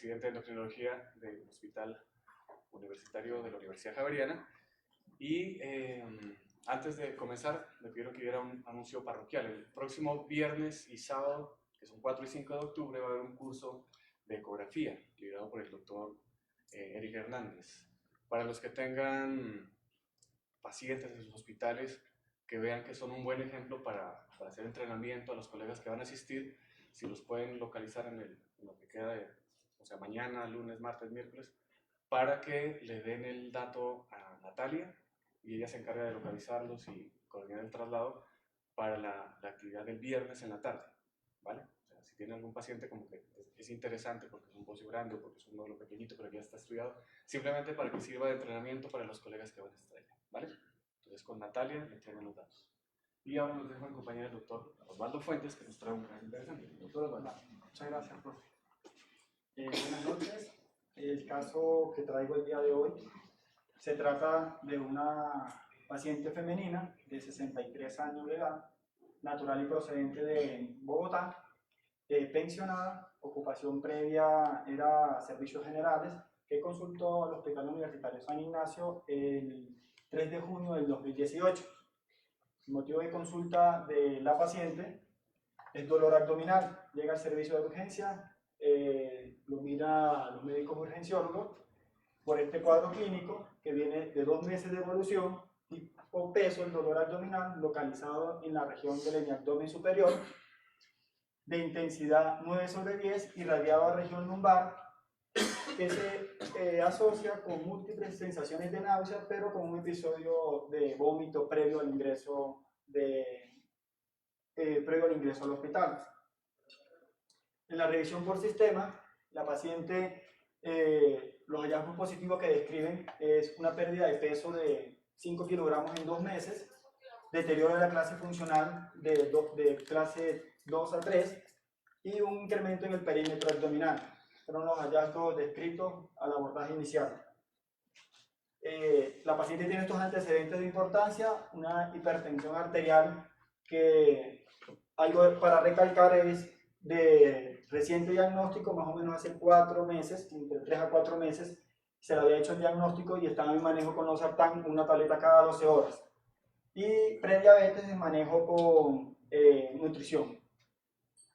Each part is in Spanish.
residente de endocrinología del Hospital Universitario de la Universidad Javeriana. Y antes de comenzar, me pidieron que diera un anuncio parroquial. El próximo viernes y sábado, que son 4 y 5 de octubre, va a haber un curso de ecografía liderado por el doctor Eric Hernández. Para los que tengan pacientes en sus hospitales, que vean que son un buen ejemplo para hacer entrenamiento a los colegas que van a asistir, si los pueden localizar en lo que queda de, o sea, mañana, lunes, martes, miércoles, para que le den el dato a Natalia y ella se encarga de localizarlos y coordinar el traslado para la actividad del viernes en la tarde, ¿vale? O sea, si tiene algún paciente como que es interesante porque es un bocio grande o porque es un nódulo pequeñito pero ya está estudiado, simplemente para que sirva de entrenamiento para los colegas que van a estar allá, ¿vale? Entonces con Natalia le entregan los datos. Y ahora nos dejo en compañía del doctor Osvaldo Fuentes, que nos trae un caso interesante. Doctor Osvaldo. Muchas gracias, profe. Buenas noches. El caso que traigo el día de hoy se trata de una paciente femenina de 63 años de edad, natural y procedente de Bogotá, pensionada, ocupación previa era servicios generales, que consultó al Hospital Universitario San Ignacio el 3 de junio del 2018. El motivo de consulta de la paciente es dolor abdominal. Llega al servicio de urgencia, lo mira los médicos urgenciólogos por este cuadro clínico que viene de 2 meses de evolución y con peso el dolor abdominal localizado en la región del hemiabdomen superior, de intensidad 9/10, irradiado a región lumbar, que se asocia con múltiples sensaciones de náusea, pero con un episodio de vómito previo al ingreso al hospital. En la revisión por sistema, la paciente, los hallazgos positivos que describen es una pérdida de peso de 5 kilogramos en 2 meses, deterioro de la clase funcional de clase 2 a 3 y un incremento en el perímetro abdominal. Fueron los hallazgos descritos al abordaje inicial. La paciente tiene estos antecedentes de importancia, una hipertensión arterial que algo para recalcar es de reciente diagnóstico, más o menos hace 4 meses, entre 3 a 4 meses, se le había hecho el diagnóstico y estaba en manejo con losartán, una tableta cada 12 horas. Y prediabetes en manejo con nutrición.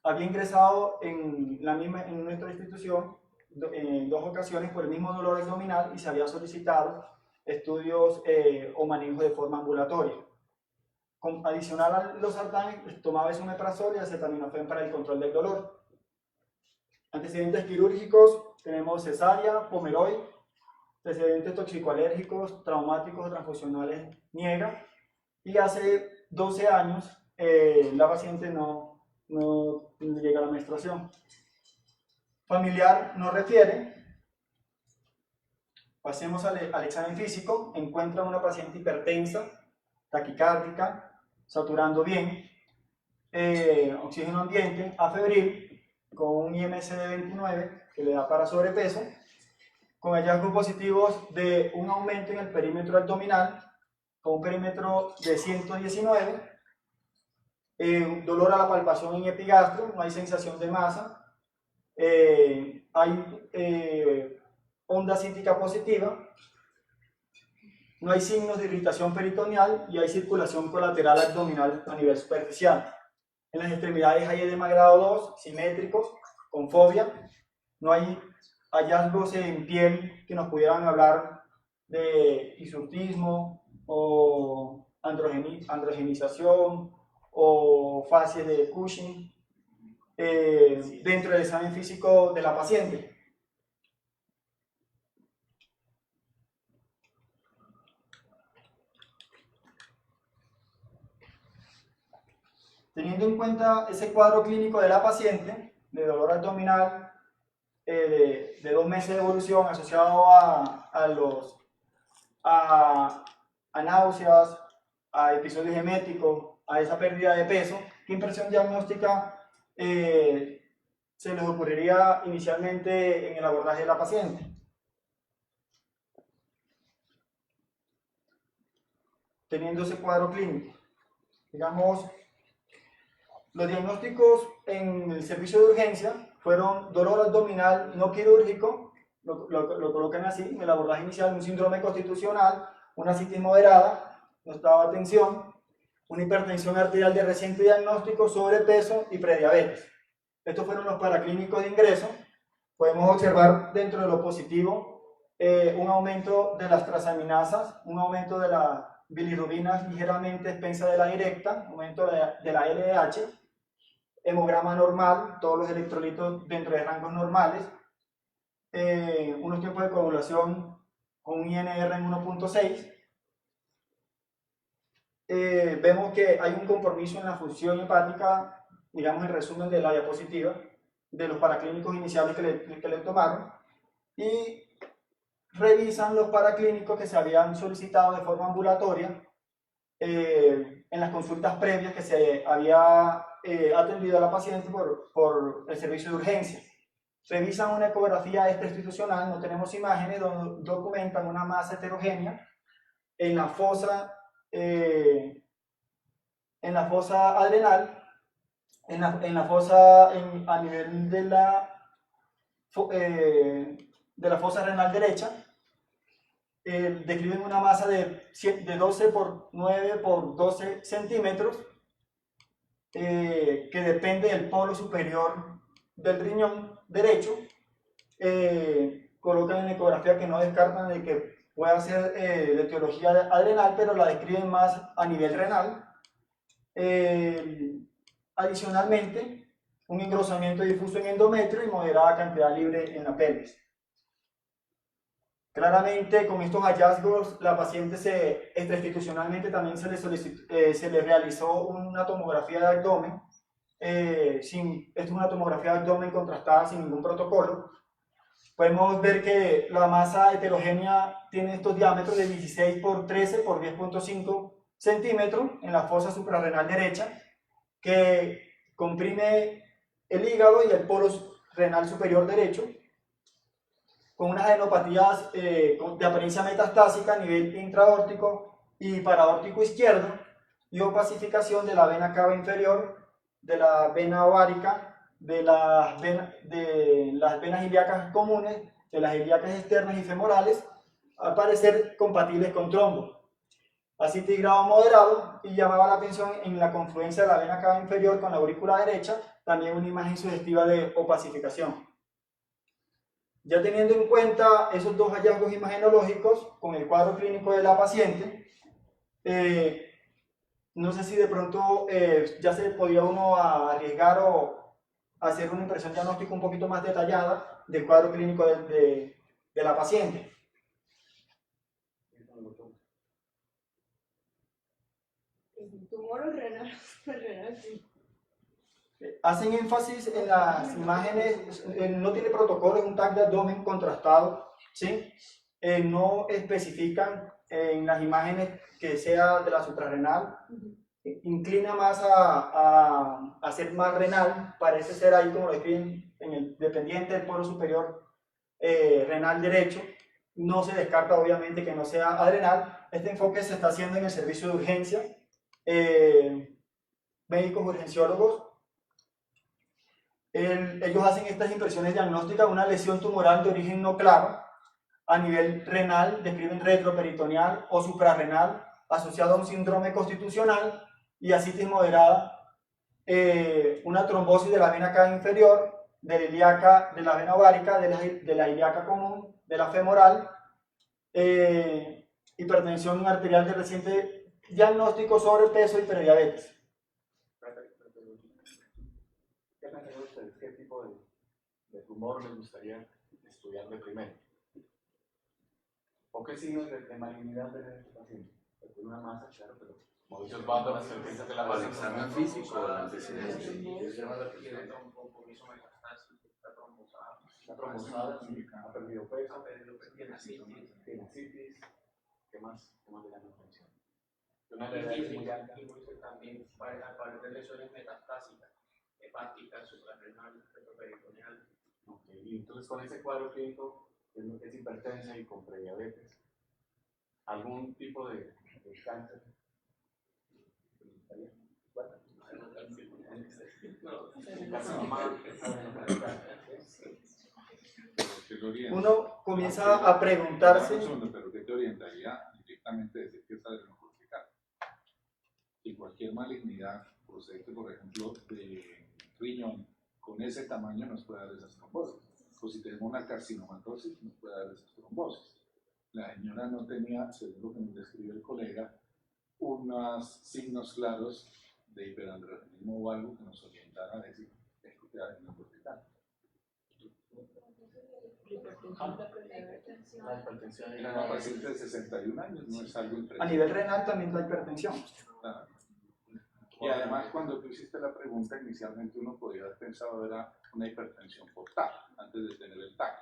Había ingresado en nuestra institución en 2 ocasiones por el mismo dolor abdominal y se había solicitado estudios o manejo de forma ambulatoria. Adicional a losartán, tomaba esomeprazol y acetaminofén para el control del dolor. Antecedentes quirúrgicos, tenemos cesárea, pomeroid, antecedentes toxicoalérgicos, traumáticos o transfusionales niega, y hace 12 años la paciente no llega a la menstruación. Familiar no refiere. Pasemos al examen físico. Encuentra una paciente hipertensa, taquicárdica, saturando bien, oxígeno ambiente, afebril, con un IMC de 29 que le da para sobrepeso, con hallazgos positivos de un aumento en el perímetro abdominal, con un perímetro de 119, dolor a la palpación en epigastro, no hay sensación de masa, hay onda cítica positiva, no hay signos de irritación peritoneal y hay circulación colateral abdominal a nivel superficial. En las extremidades hay edema grado 2, simétrico, con fobia. No hay hallazgos en piel que nos pudieran hablar de hirsutismo o androgenización o facies de Cushing dentro del examen físico de la paciente. Teniendo en cuenta ese cuadro clínico de la paciente, de dolor abdominal, de 2 meses de evolución asociado a náuseas, a episodios eméticos, a esa pérdida de peso, ¿qué impresión diagnóstica se les ocurriría inicialmente en el abordaje de la paciente? Teniendo ese cuadro clínico, digamos, los diagnósticos en el servicio de urgencia fueron dolor abdominal no quirúrgico, lo colocan así, el abordaje inicial, un síndrome constitucional, una citis moderada, no estaba tensión, una hipertensión arterial de reciente diagnóstico, sobrepeso y prediabetes. Estos fueron los paraclínicos de ingreso. Podemos observar dentro de lo positivo un aumento de las transaminasas, un aumento de las bilirrubinas ligeramente expensa de la directa, aumento de la LDH, hemograma normal, todos los electrolitos dentro de rangos normales, unos tiempos de coagulación con un INR en 1.6. Vemos que hay un compromiso en la función hepática, digamos en resumen de la diapositiva, de los paraclínicos iniciales que le tomaron, y revisan los paraclínicos que se habían solicitado de forma ambulatoria en las consultas previas que se había atendido a la paciente por el servicio de urgencia. Revisan una ecografía extrainstitucional, no tenemos imágenes, donde documentan una masa heterogénea en la fosa adrenal, en la fosa a nivel de la fosa renal derecha. Describen una masa de 12 por 9 por 12 centímetros que depende del polo superior del riñón derecho. Colocan en la ecografía que no descartan de que pueda ser de etiología adrenal, pero la describen más a nivel renal. Adicionalmente, un engrosamiento difuso en endometrio y moderada cantidad libre en la pelvis. Claramente, con estos hallazgos, la paciente extrainstitucionalmente también se le realizó una tomografía de abdomen. Esto es una tomografía de abdomen contrastada sin ningún protocolo. Podemos ver que la masa heterogénea tiene estos diámetros de 16 por 13 por 10.5 centímetros en la fosa suprarrenal derecha, que comprime el hígado y el polo renal superior derecho, con unas adenopatías de apariencia metastásica a nivel intraórtico y paraórtico izquierdo, y opacificación de la vena cava inferior, de la vena ovárica, de las venas ilíacas comunes, de las ilíacas externas y femorales, al parecer compatibles con trombo. Ascitis grado moderado, y llamaba la atención en la confluencia de la vena cava inferior con la aurícula derecha, también una imagen sugestiva de opacificación. Ya teniendo en cuenta esos dos hallazgos imagenológicos con el cuadro clínico de la paciente, no sé si de pronto ya se podía uno arriesgar o hacer una impresión diagnóstica un poquito más detallada del cuadro clínico de la paciente. Tumor renal, sí. Hacen énfasis en las imágenes, no tiene protocolo, es un TAC de abdomen contrastado, ¿sí? No especifican en las imágenes que sea de la suprarrenal, inclina más a ser más renal, parece ser ahí como lo describen en el dependiente del polo superior renal derecho. No se descarta obviamente que no sea adrenal. Este enfoque se está haciendo en el servicio de urgencia, médicos urgenciólogos. Ellos hacen estas impresiones diagnósticas, una lesión tumoral de origen no claro a nivel renal, describen retroperitoneal o suprarrenal asociado a un síndrome constitucional y ascitis moderada, una trombosis de la vena cava inferior, de la ilíaca, de la vena ovárica, de la ilíaca común, de la femoral, hipertensión arterial de reciente diagnóstico, sobrepeso y prediabetes. ¿Qué tipo de tumor les gustaría estudiar de primero? ¿O qué signos de malignidad tiene este paciente? Porque una masa, claro, pero muchos van a las certezas de la masa. ¿El examen físico o el antecedente? Está trombosada, ha perdido peso, tiene ascitis. ¿Qué más le llama la atención? Una edad muy alta. Incluso también aparecen lesiones metastásicas, hepáticas, suprarrenal, retroperitoneal. Okay. Y entonces con ese cuadro clínico, que es hipertensa y con prediabetes, ¿algún tipo de cáncer? Bueno, Carcinoma adenocortical. ¿Qué te orienta? Uno comienza a preguntarse. Un segundo, pero ¿qué te orientaría directamente a decir que es adenocortical? Si cualquier malignidad procedente, por ejemplo, de riñón, con ese tamaño nos puede dar esas trombosis. O si tenemos una carcinomatosis, nos puede dar esas trombosis. La señora no tenía, según lo que nos describió el colega, unos signos claros de hiperandrogenismo o algo que nos orientara a decir esto que era adenocortical. La hipertensión En una paciente de 61 años no es algo A impresionante. nivel renal también la hipertensión. Claro. Y además, cuando tú hiciste la pregunta, inicialmente uno podría haber pensado era una hipertensión por TAC, antes de tener el TAC,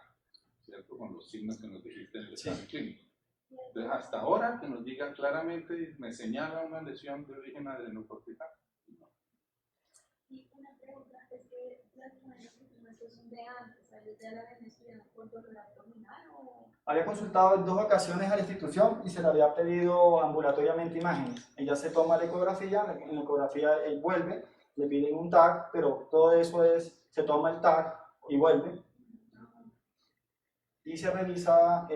¿cierto? Con los signos que nos dijiste en el examen clínico. Entonces, hasta ahora que nos diga claramente, me señala una lesión de origen adenocortical. Y una pregunta es que las imágenes que tú muestras son de antes, o sea, ellos ya la habían estudiado por dolor abdominal o... Había consultado en 2 ocasiones a la institución y se le había pedido ambulatoriamente imágenes. Ella se toma la ecografía, en la ecografía él vuelve, le piden un TAC, pero todo eso es, se toma el TAC y vuelve. Y se revisa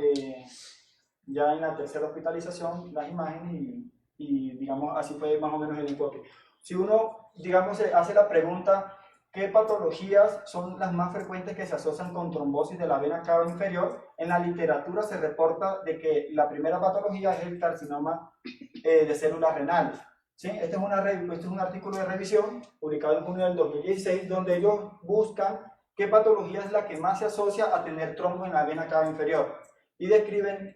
ya en la tercera hospitalización las imágenes y digamos así fue más o menos el enfoque. Si uno, digamos, hace la pregunta, ¿qué patologías son las más frecuentes que se asocian con trombosis de la vena cava inferior? En la literatura se reporta de que la primera patología es el carcinoma de células renales. ¿Sí? Este es un artículo de revisión publicado en junio del 2016 donde ellos buscan qué patología es la que más se asocia a tener trombos en la vena cava inferior. Y describieron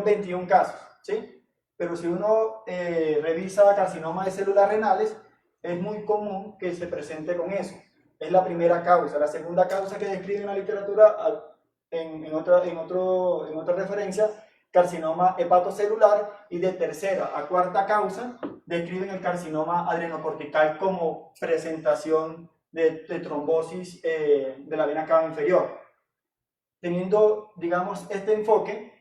21 casos. ¿Sí? Pero si uno revisa carcinoma de células renales, es muy común que se presente con eso. Es la primera causa. La segunda causa que describe en la literatura, en otra referencia, carcinoma hepatocelular, y de tercera a cuarta causa describen el carcinoma adrenocortical como presentación de trombosis de la vena cava inferior. Teniendo, digamos, este enfoque,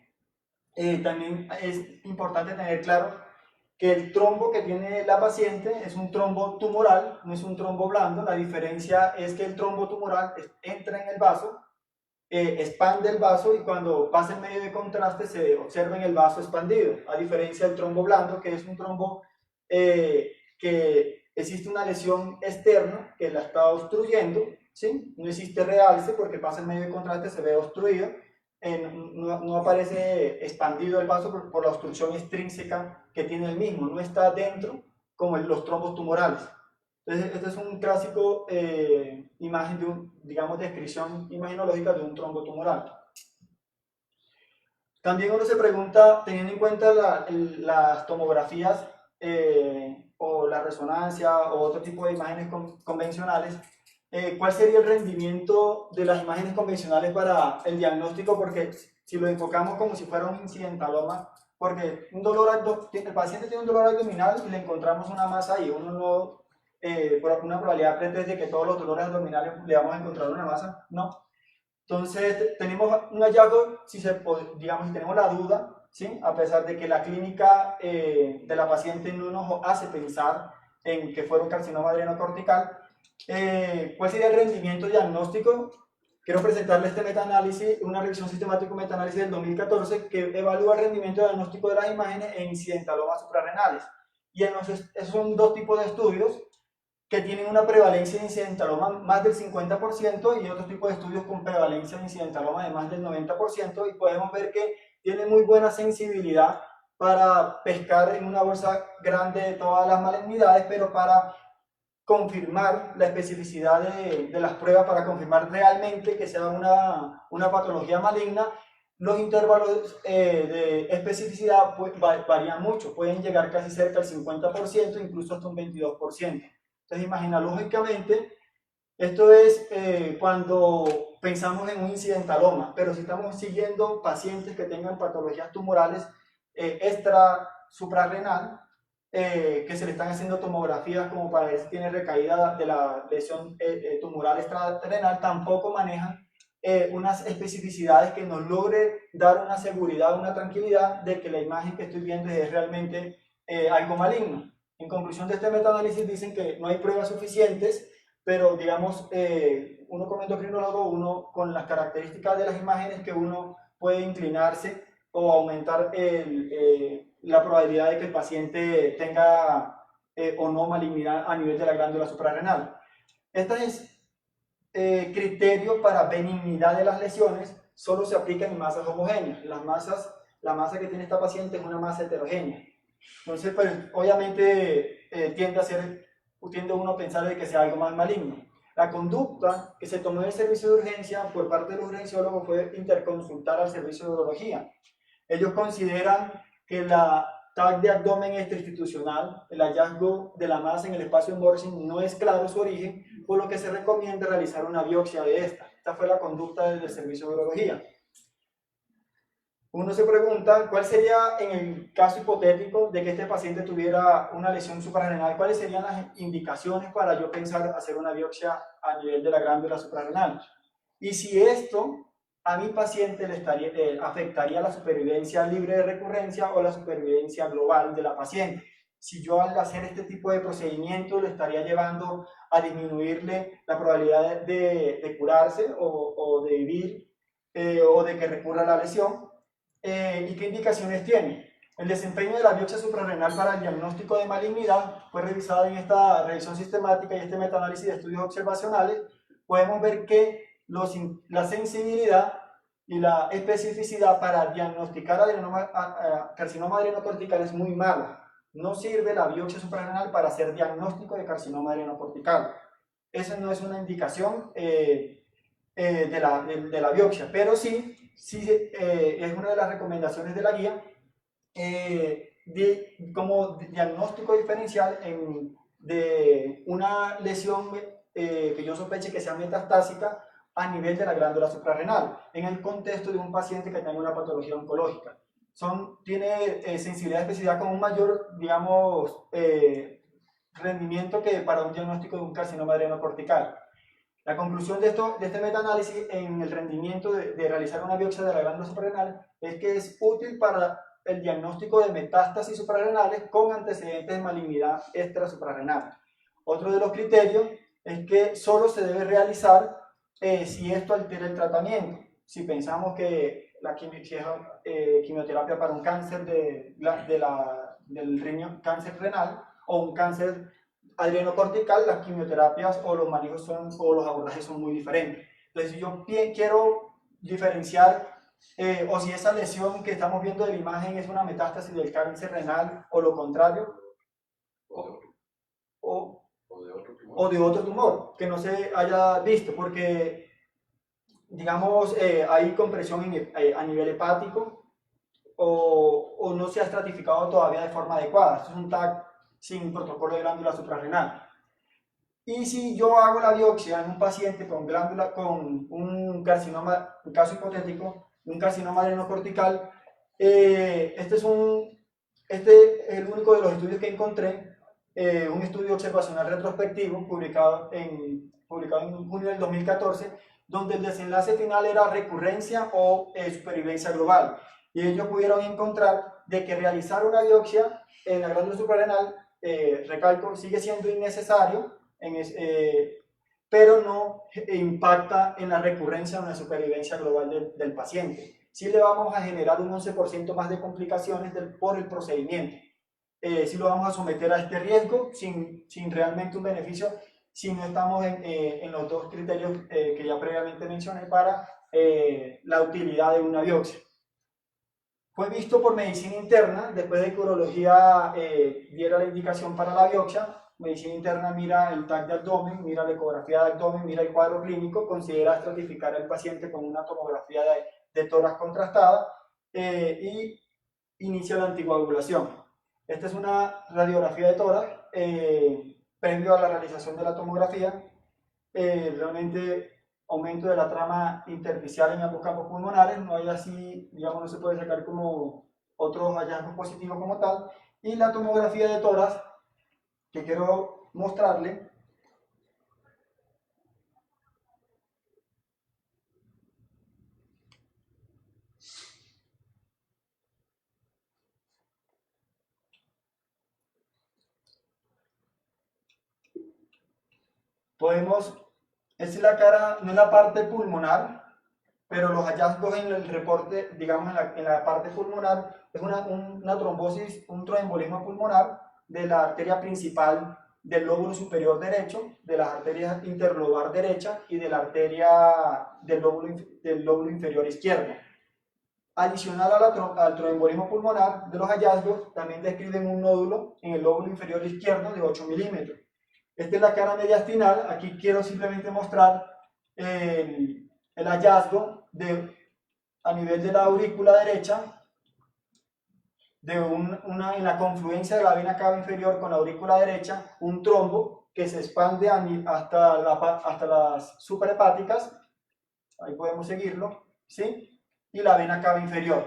también es importante tener claro que el trombo que tiene la paciente es un trombo tumoral, no es un trombo blando. La diferencia es que el trombo tumoral entra en el vaso, expande el vaso y cuando pasa el medio de contraste se observa en el vaso expandido, a diferencia del trombo blando, que es un trombo que existe una lesión externa que la está obstruyendo, ¿sí? No existe realce porque pasa el medio de contraste, se ve obstruido. No aparece expandido el vaso por la obstrucción extrínseca que tiene el mismo, no está dentro como los trombos tumorales. Entonces, este es un clásico imagen digamos, descripción imaginológica de un trombo tumoral. También uno se pregunta, teniendo en cuenta las tomografías o la resonancia o otro tipo de imágenes convencionales, ¿cuál sería el rendimiento de las imágenes convencionales para el diagnóstico? Porque si lo enfocamos como si fuera un incidentaloma, porque el paciente tiene un dolor abdominal y le encontramos una masa ahí, uno no, por una probabilidad pretende de que todos los dolores abdominales le vamos a encontrar una masa, no. Entonces tenemos un hallazgo, digamos, si tenemos la duda, ¿sí? A pesar de que la clínica de la paciente no nos hace pensar en que fuera un carcinoma adrenocortical, ¿cuál sería el rendimiento diagnóstico? Quiero presentarles este metaanálisis, una revisión sistemática metaanálisis del 2014 que evalúa el rendimiento diagnóstico de las imágenes en incidentalomas suprarrenales. Y esos son 2 tipos de estudios que tienen una prevalencia de incidentaloma más del 50% y otro tipo de estudios con prevalencia de incidentaloma de más del 90%, y podemos ver que tiene muy buena sensibilidad para pescar en una bolsa grande de todas las malignidades, pero para confirmar la especificidad de las pruebas, para confirmar realmente que sea una patología maligna, los intervalos de especificidad varían mucho, pueden llegar casi cerca del 50%, incluso hasta un 22%. Entonces, imagina, lógicamente, esto es cuando pensamos en un incidentaloma, pero si estamos siguiendo pacientes que tengan patologías tumorales suprarrenal, que se le están haciendo tomografías como para ver si tiene recaída de la lesión tumoral extrarrenal, tampoco manejan unas especificidades que nos logre dar una seguridad, una tranquilidad de que la imagen que estoy viendo es realmente algo maligno. En conclusión de este metaanálisis dicen que no hay pruebas suficientes, pero digamos, uno como endocrinólogo, uno con las características de las imágenes que uno puede inclinarse o aumentar la probabilidad de que el paciente tenga o no malignidad a nivel de la glándula suprarrenal. Este es criterio para benignidad de las lesiones, solo se aplica en masas homogéneas. La masa que tiene esta paciente es una masa heterogénea. Entonces, pues, obviamente tiende uno a pensar de que sea algo más maligno. La conducta que se tomó en el servicio de urgencia por parte de los urgenciólogos fue interconsultar al servicio de urología. Ellos consideran que la TAC de abdomen extrainstitucional, el hallazgo de la masa en el espacio de Morsing, no es claro su origen, por lo que se recomienda realizar una biopsia de esta. Esta fue la conducta del servicio de urología. Uno se pregunta, ¿cuál sería en el caso hipotético de que este paciente tuviera una lesión suprarrenal? ¿Cuáles serían las indicaciones para yo pensar hacer una biopsia a nivel de la glándula suprarrenal? Y si esto a mi paciente le afectaría la supervivencia libre de recurrencia o la supervivencia global de la paciente. Si yo al hacer este tipo de procedimiento le estaría llevando a disminuirle la probabilidad de curarse o de vivir o de que recurra a la lesión. ¿Y qué indicaciones tiene? El desempeño de la biopsia suprarrenal para el diagnóstico de malignidad fue revisado en esta revisión sistemática y este metaanálisis de estudios observacionales. Podemos ver que la sensibilidad y la especificidad para diagnosticar carcinoma adrenocortical es muy mala. No sirve la biopsia suprarrenal para hacer diagnóstico de carcinoma adrenocortical. Esa no es una indicación de la biopsia, pero sí es una de las recomendaciones de la guía como diagnóstico diferencial de una lesión que yo sospeche que sea metastásica a nivel de la glándula suprarrenal, en el contexto de un paciente que tenga una patología oncológica. Tiene sensibilidad y especificidad con un mayor, digamos, rendimiento que para un diagnóstico de un carcinoma adrenocortical. La conclusión de este metaanálisis en el rendimiento de realizar una biopsia de la glándula suprarrenal es que es útil para el diagnóstico de metástasis suprarrenales con antecedentes de malignidad extrasuprarrenal. Otro de los criterios es que solo se debe realizar si esto altera el tratamiento. Si pensamos que la quimioterapia para un cáncer del riñón, cáncer renal o un cáncer adrenocortical, las quimioterapias o los manejos o los abordajes son muy diferentes. Entonces, si yo quiero diferenciar o si esa lesión que estamos viendo de la imagen es una metástasis del cáncer renal o lo contrario, o de otro tumor que no se haya visto, porque digamos hay compresión a nivel hepático o no se ha estratificado todavía de forma adecuada. Esto es un TAC sin protocolo de glándula suprarrenal. Y si yo hago la biopsia en un paciente con un carcinoma, un caso hipotético, un carcinoma adrenocortical, este es el único de los estudios que encontré, un estudio observacional retrospectivo publicado en junio del 2014, donde el desenlace final era recurrencia o supervivencia global. Y ellos pudieron encontrar de que realizar una biopsia en la glándula suprarrenal, recalco, sigue siendo innecesario, pero no impacta en la recurrencia o en la supervivencia global del paciente. Sí le vamos a generar un 11% más de complicaciones por el procedimiento. Sí lo vamos a someter a este riesgo sin realmente un beneficio si no estamos en los dos criterios que ya previamente mencioné para la utilidad de una biopsia. Fue visto por medicina interna, después de que urología diera la indicación para la biopsia. Medicina interna mira el TAC de abdomen, mira la ecografía de abdomen, mira el cuadro clínico, considera estratificar al paciente con una tomografía de tórax contrastada y inicia la anticoagulación. Esta es una radiografía de tórax previo a la realización de la tomografía. Realmente aumento de la trama intersticial en ambos campos pulmonares, no hay así, digamos, no se puede sacar como otros hallazgos positivos como tal. Y la tomografía de tórax que quiero mostrarle esta es la cara, no es la parte pulmonar, pero los hallazgos en el reporte, digamos en la parte pulmonar, es una trombosis, un tromboembolismo pulmonar de la arteria principal del lóbulo superior derecho, de las arterias interlobar derecha y de la arteria del lóbulo inferior izquierdo. Adicional al tromboembolismo pulmonar de los hallazgos, también describen un nódulo en el lóbulo inferior izquierdo de 8 milímetros. Esta es la cara mediastinal. Aquí quiero simplemente mostrar el hallazgo a nivel de la aurícula derecha, en la confluencia de la vena cava inferior con la aurícula derecha, un trombo que se expande hasta las suprahepáticas, ahí podemos seguirlo, ¿sí? Y la vena cava inferior,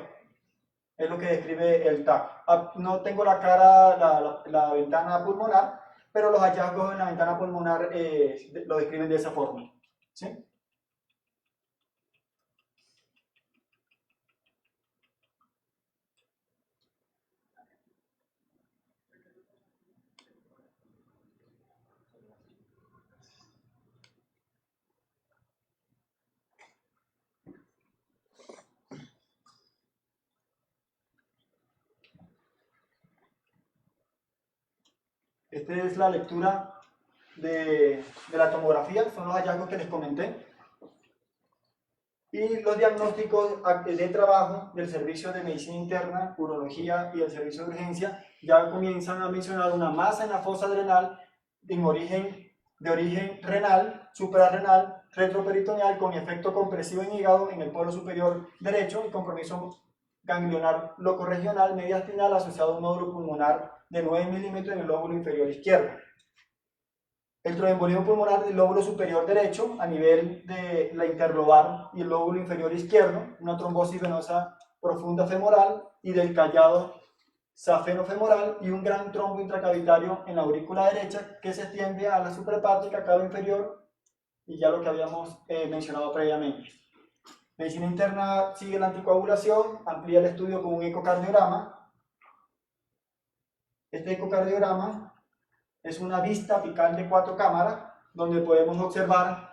es lo que describe el TAC. No tengo la ventana pulmonar, pero los hallazgos en la ventana pulmonar lo describen de esa forma, ¿sí? Esta es la lectura de la tomografía, son los hallazgos que les comenté. Y los diagnósticos de trabajo del servicio de medicina interna, urología y el servicio de urgencia ya comienzan a mencionar una masa en la fosa adrenal de origen renal, suprarrenal, retroperitoneal con efecto compresivo en hígado en el polo superior derecho y compromiso ganglionar locorregional mediastinal asociado a un nódulo pulmonar de 9 milímetros en el lóbulo inferior izquierdo. El tromboembolismo pulmonar del lóbulo superior derecho a nivel de la interlobar y el lóbulo inferior izquierdo, una trombosis venosa profunda femoral y del callado safenofemoral y un gran trombo intracavitario en la aurícula derecha que se extiende a la suprahepática, cava inferior y ya lo que habíamos mencionado previamente. Medicina interna sigue la anticoagulación, amplía el estudio con un ecocardiograma. Este ecocardiograma es una vista apical de 4 cámaras donde podemos observar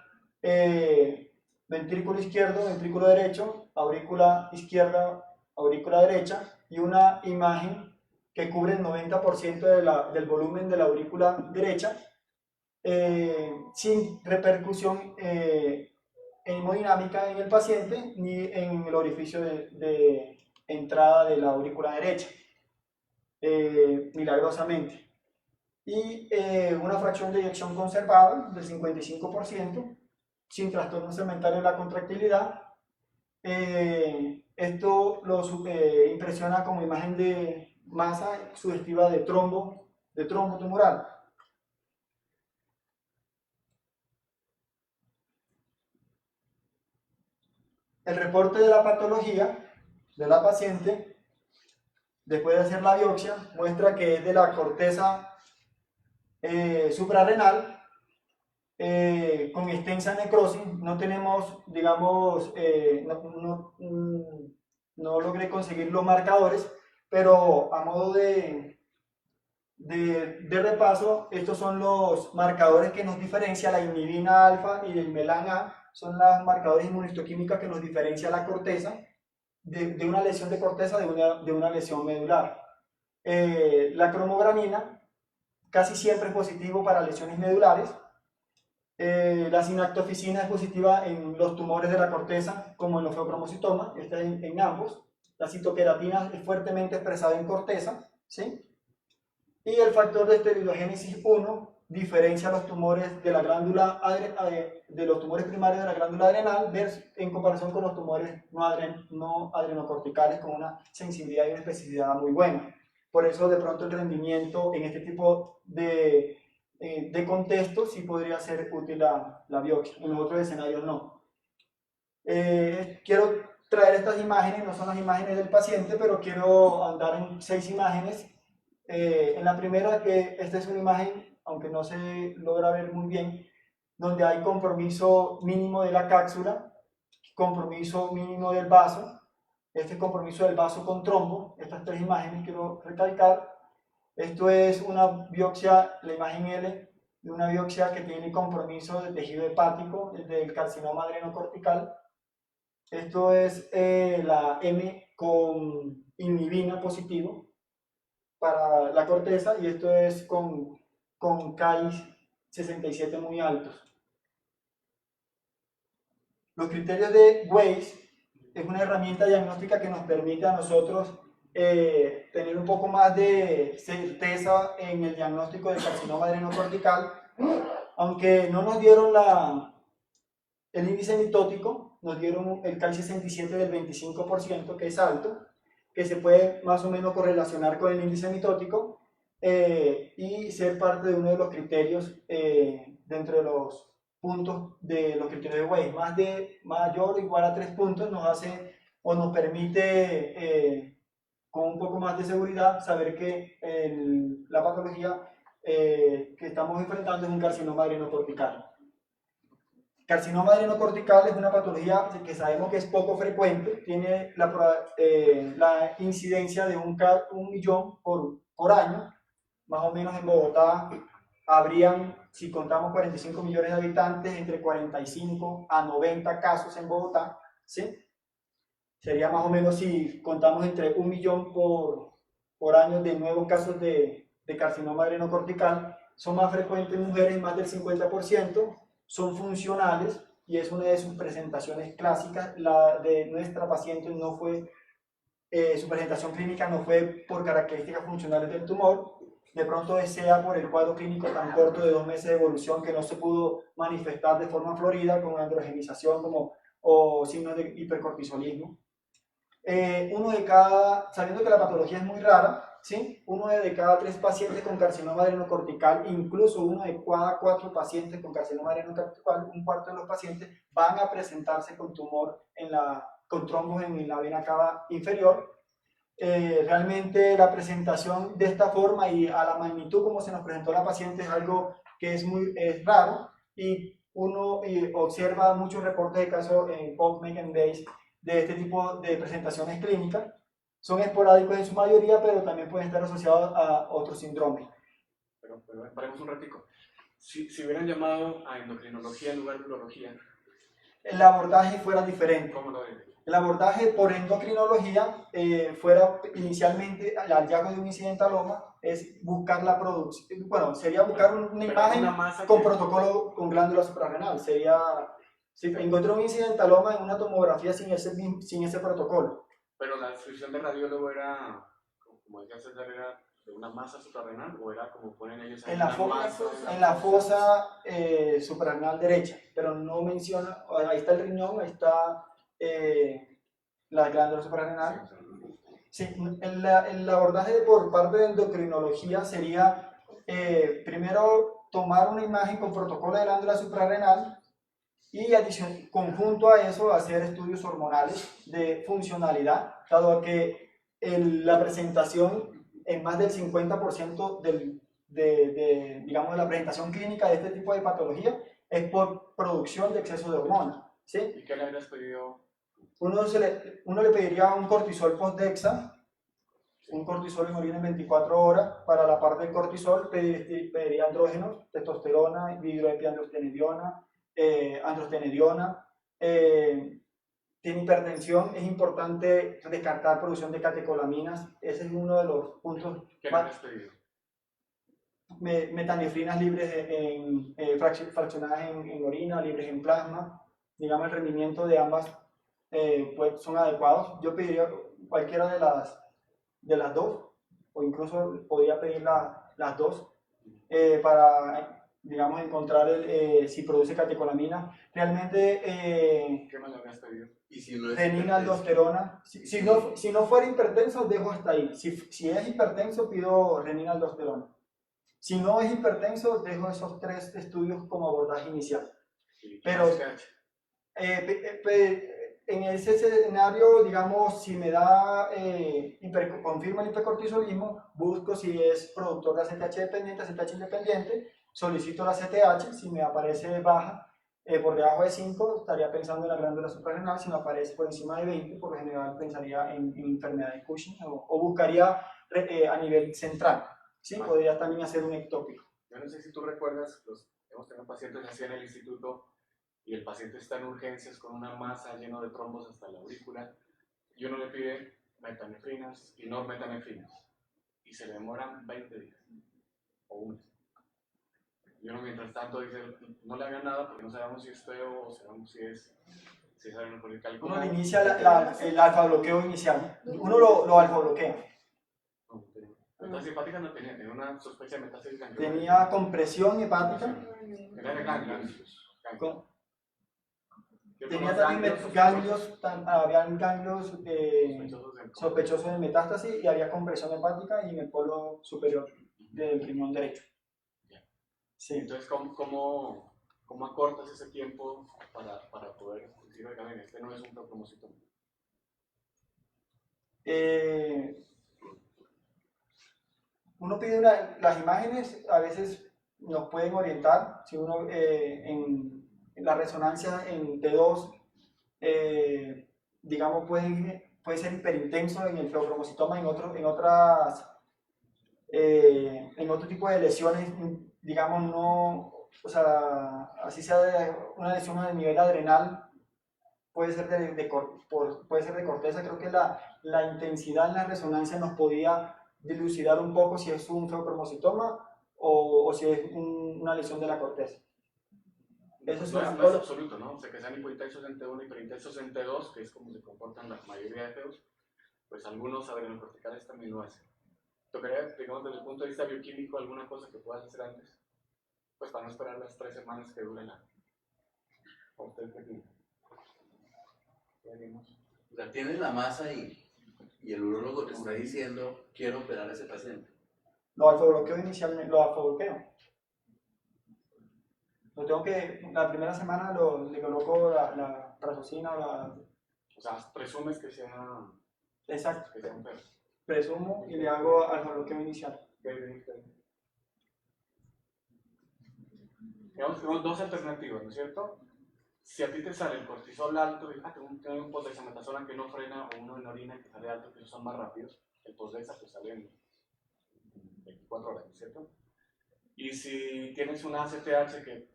ventrículo izquierdo, ventrículo derecho, aurícula izquierda, aurícula derecha y una imagen que cubre el 90% del volumen de la aurícula derecha sin repercusión hemodinámica en el paciente ni en el orificio de entrada de la aurícula derecha, milagrosamente. Y una fracción de eyección conservada del 55%, sin trastorno segmentario de la contractilidad. Esto lo impresiona como imagen de masa sugestiva de trombo tumoral. El reporte de la patología de la paciente, después de hacer la biopsia, muestra que es de la corteza suprarrenal con extensa necrosis. No tenemos, digamos, no logré conseguir los marcadores, pero a modo de repaso, estos son los marcadores que nos diferencian la inhibina alfa y el melan A, son los marcadores inmunistoquímicos que nos diferencian la corteza de una lesión de corteza de una lesión medular. La cromogranina casi siempre es positivo para lesiones medulares. La sinactoficina es positiva en los tumores de la corteza, como en los feocromocitomas, está en ambos. La citoqueratina es fuertemente expresada en corteza, ¿sí? Y el factor de esteroidogénesis 1 diferencia los tumores de la glándula de los tumores primarios de la glándula adrenal en comparación con los tumores no adrenocorticales con una sensibilidad y una especificidad muy buena. Por eso de pronto el rendimiento en este tipo de contextos sí podría ser útil la biopsia, en los otros escenarios no. Quiero traer estas imágenes, no son las imágenes del paciente, pero quiero andar en 6 imágenes. En la primera, que esta es una imagen, aunque no se logra ver muy bien, donde hay compromiso mínimo de la cápsula, compromiso mínimo del vaso, este compromiso del vaso con trombo. Estas 3 imágenes quiero recalcar. Esto es una biopsia, la imagen L, de una biopsia que tiene compromiso del tejido hepático, del carcinoma adrenocortical. Esto es la M con inhibina positivo para la corteza y esto es con Ki-67 muy altos. Los criterios de Weiss es una herramienta diagnóstica que nos permite a nosotros tener un poco más de certeza en el diagnóstico del carcinoma adrenocortical, aunque no nos dieron el índice mitótico, nos dieron el Ki-67 del 25%, que es alto, que se puede más o menos correlacionar con el índice mitótico y ser parte de uno de los criterios dentro de los puntos de los criterios de Weiss. Mayor o igual a 3 puntos nos hace o nos permite con un poco más de seguridad saber que la patología que estamos enfrentando es un carcinoma adrenocortical. Carcinoma adrenocortical es una patología que sabemos que es poco frecuente, tiene la incidencia de 1 millón por año, más o menos en Bogotá habrían, si contamos 45 millones de habitantes, entre 45 a 90 casos en Bogotá, ¿sí? Sería más o menos, si contamos, entre 1 millón por año de nuevos casos de carcinoma adrenocortical. Son más frecuentes en mujeres, más del 50%, son funcionales y es una de sus presentaciones clásicas. La de nuestra paciente no fue, su presentación clínica no fue por características funcionales del tumor, de pronto sea por el cuadro clínico tan corto de 2 meses de evolución que no se pudo manifestar de forma florida con androgenización o signos de hipercortisolismo. Sabiendo que la patología es muy rara, ¿sí? 1 de cada 3 pacientes con carcinoma adrenocortical, incluso 1 de cada 4 pacientes con carcinoma adrenocortical, un cuarto de los pacientes van a presentarse con tumor con trombos en la vena cava inferior. Realmente la presentación de esta forma y a la magnitud como se nos presentó la paciente es algo que es raro, y uno observa muchos reportes de casos en PubMed and Base de este tipo de presentaciones clínicas. Son esporádicos en su mayoría, pero también pueden estar asociados a otros síndromes. Pero paremos un ratico. Si hubieran llamado a endocrinología en lugar de urología, el abordaje fuera diferente. ¿cómo lo ven? El abordaje por endocrinología fuera inicialmente el hallazgo de un incidentaloma, es buscar la producción, bueno, sería buscar una imagen con protocolo con glándula suprarrenal. Sería, si encontré un incidentaloma en una tomografía sin ese protocolo. Pero la descripción de radiólogo era, como decía César, era de una masa suprarrenal, o era como ponen ellos en la fosa suprarrenal derecha, pero no menciona, ahí está el riñón, ahí está la glándula suprarrenal. Sí, el abordaje por parte de endocrinología sería primero tomar una imagen con protocolo de glándula suprarrenal y conjunto a eso hacer estudios hormonales de funcionalidad, dado que la presentación en más del 50% digamos, de la presentación clínica de este tipo de patología es por producción de exceso de hormonas, ¿sí? ¿Y qué le habrías pedido? Uno le pediría un cortisol post-DEXA, un cortisol en orina en 24 horas. Para la parte del cortisol pediría andrógenos, testosterona, dihidroepiandrostenediona, androstenediona. Tiene hipertensión, es importante descartar producción de catecolaminas. Ese es uno de los puntos. ¿Qué le habrías pedido? Metanefrinas libres fraccionadas en orina, libres en plasma. Digamos, el rendimiento de ambas pues son adecuados. Yo pediría cualquiera de las dos, o incluso podría pedir las dos para, digamos, encontrar si produce catecolamina. Realmente ¿Qué más le habrías pedido? ¿Y si no es renina, aldosterona. Si no fuera hipertenso, dejo hasta ahí. Si es hipertenso, pido renina, aldosterona. Si no es hipertenso, dejo esos 3 estudios como abordaje inicial. Pero en ese escenario, digamos, si me da, confirma el hipercortisolismo, busco si es productor de ACTH dependiente, ACTH independiente, solicito la ACTH. Si me aparece baja, por debajo de 5, estaría pensando en la glándula suprarrenal. Si me aparece por encima de 20, por lo general pensaría en enfermedad de Cushing, o buscaría a nivel central, ¿sí? Podría también hacer un ectópico. Yo no sé si tú recuerdas, hemos tenido pacientes así en el instituto y el paciente está en urgencias con una masa llena de trombos hasta la aurícula y uno le pide metanefrinas y normetanefrinas y se le demoran 20 días o un mes. Y uno mientras tanto dice, no le hagan nada porque no sabemos si es feo o sabemos si es adrenocórtico. Uno le inicia el alfa-bloqueo inicial. Uno lo alfa-bloquea. Metástasis hepática no tenía una sospecha de metástasis ganglionar. Tenía compresión hepática. Era de ganglios. Tenía también ganglios, habían ganglios sospechosos de metástasis y había compresión hepática y en el polo superior del riñón derecho. Sí. Entonces, ¿cómo acortas ese tiempo para poder decir, oiga, bien, este no es un propósito? Uno pide las imágenes, a veces nos pueden orientar, si uno en la resonancia en T2, digamos, puede ser hiperintenso en el feocromocitoma, en otro tipo de lesiones, digamos, no, o sea, así sea una lesión a nivel adrenal, puede ser de corteza. Creo que la intensidad en la resonancia nos podía dilucidar un poco si es un feocromocitoma o si es una lesión de la corteza. Eso es no es absoluto, ¿no? O sea, que sean hipointensos en T1 y hiperintensos en T2, que es como se comportan la mayoría de feos, pues algunos adrenocorticales también lo hacen. ¿Tocaría, digamos, desde el punto de vista bioquímico, alguna cosa que puedas hacer antes? Pues para no esperar las 3 semanas que dure la obstetricia. ¿Qué haríamos? O sea, tienes la masa y el urólogo te está diciendo, quiero operar a ese paciente. Lo alfa-bloqueo inicialmente, lo alfa-bloqueo. La primera semana le coloco la prazosina O sea, presumes que sea... Exacto. Que sea un feo. Presumo y le hago alfa-bloqueo inicial. Digamos, tenemos dos alternativas, ¿no es cierto? Si a ti te sale el cortisol alto y tengo un postdexametasona que no frena o uno en orina que sale alto, que esos son más rápidos, el postdexa pues sale en 24 horas, ¿no es cierto? Y si tienes una ACTH que